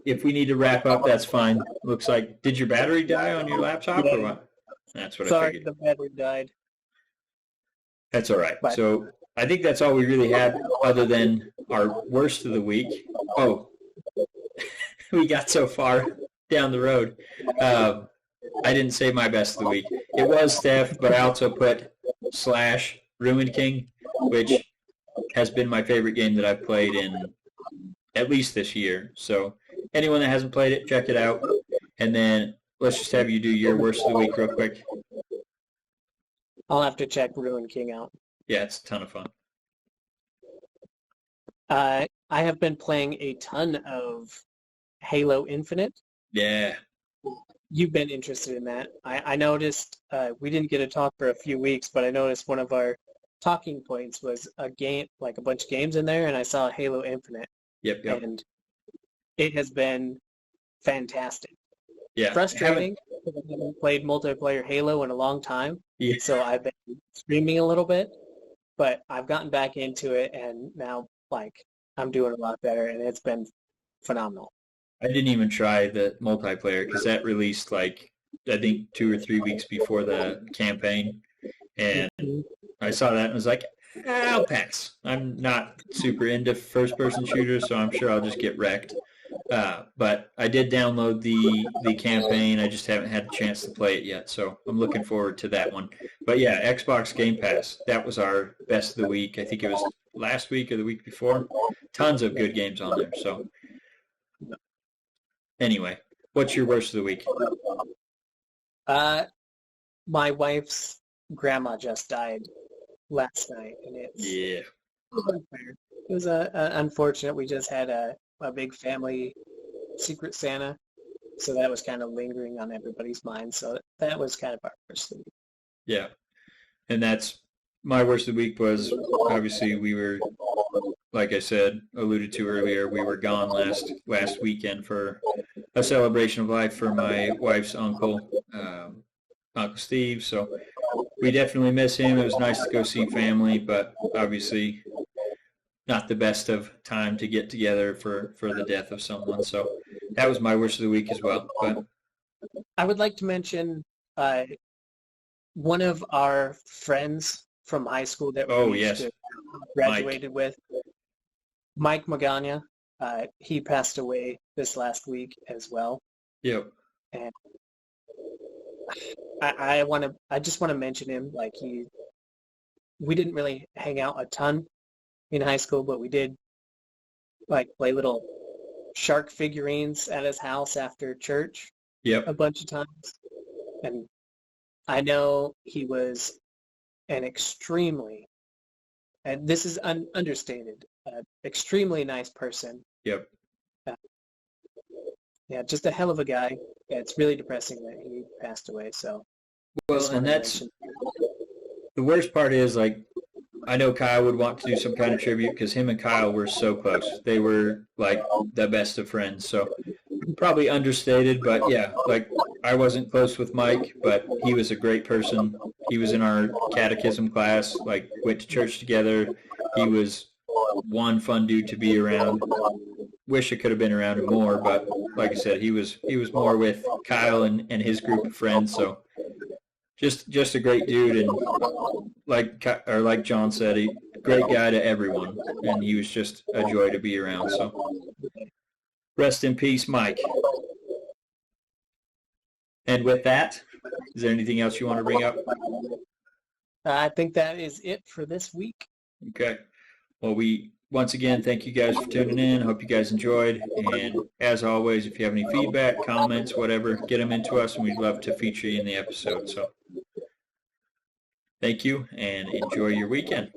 if we need to wrap up, that's fine. Looks like, did your battery die on your laptop or
Yeah,
what? That's what I
sorry,
figured.
the battery died.
That's all right.
But
So I think that's all we really had other than our worst of the week. Oh, we got so far down the road. I didn't say my best of the week. It was Steph, but I also put Slash Ruined King, which has been my favorite game that I've played in at least this year. So anyone that hasn't played it, check it out. And then let's just have you do your worst of the week real quick.
I'll have to check Ruin King out.
Yeah, it's a ton of fun.
I have been playing a ton of Halo Infinite.
Yeah.
You've been interested in that. I noticed we didn't get to talk for a few weeks, but I noticed one of our talking points was a game, like a bunch of games in there, and I saw Halo Infinite,
Yep.
and it has been fantastic.
Yeah.
Frustrating because I haven't played multiplayer Halo in a long time,
Yeah.
so I've been streaming a little bit, but I've gotten back into it, and now like I'm doing a lot better, and it's been phenomenal.
I didn't even try the multiplayer because that released like I think 2 or 3 weeks before the campaign, and
Mhm.
I saw that and was like, I'll pass. I'm not super into first-person shooters, so I'm sure I'll just get wrecked. But I did download the campaign. I just haven't had a chance to play it yet, so I'm looking forward to that one. But yeah, Xbox Game Pass. That was our best of the week. I think it was last week or the week before. Tons of good games on there. So anyway, what's your worst of the week?
Uh, my wife's grandma just died last night, and
Yeah.
it was unfortunate. We just had a big family Secret Santa, so that was kind of lingering on everybody's mind. So that was kind of our worst of the week.
Yeah. And that's my worst of the week was obviously we were, like I said, alluded to earlier, we were gone last weekend for a celebration of life for my wife's uncle, Uncle Steve. So we definitely miss him. It was nice to go see family, but obviously not the best of time to get together for the death of someone. So that was my worst of the week as well. But
I would like to mention uh, one of our friends from high school that
oh
we used
yes,
to
Mike.
graduated with, Mike Magana. He passed away this last week as well,
Yep.
and I just want to mention him. Like we didn't really hang out a ton in high school, but we did like play little shark figurines at his house after church a
Yep.
bunch of times. And I know he was an extremely, and this is understated, extremely nice person.
Yep.
Uh, yeah, just a hell of a guy. Yeah, it's really depressing that he passed away. So I
Well,
just
and
wanted to
that's
mention.
the worst part is like I know Kyle would want to do some kind of tribute because him and Kyle were so close. They were like the best of friends. So probably understated, but yeah, like I wasn't close with Mike, but he was a great person. He was in our catechism class, like went to church together. He was one fun dude to be around. Wish I could have been around him more, but like I said, he was more with Kyle and his group of friends. So just a great dude, and like John said, a great guy to everyone, and he was just a joy to be around. So rest in peace, Mike. And with that, is there anything else you want to bring up?
I think that is it for this week.
Okay. Well, we once again thank you guys for tuning in. Hope you guys enjoyed. And as always, if you have any feedback, comments, whatever, get them into us, and we'd love to feature you in the episode. So thank you, and enjoy your weekend.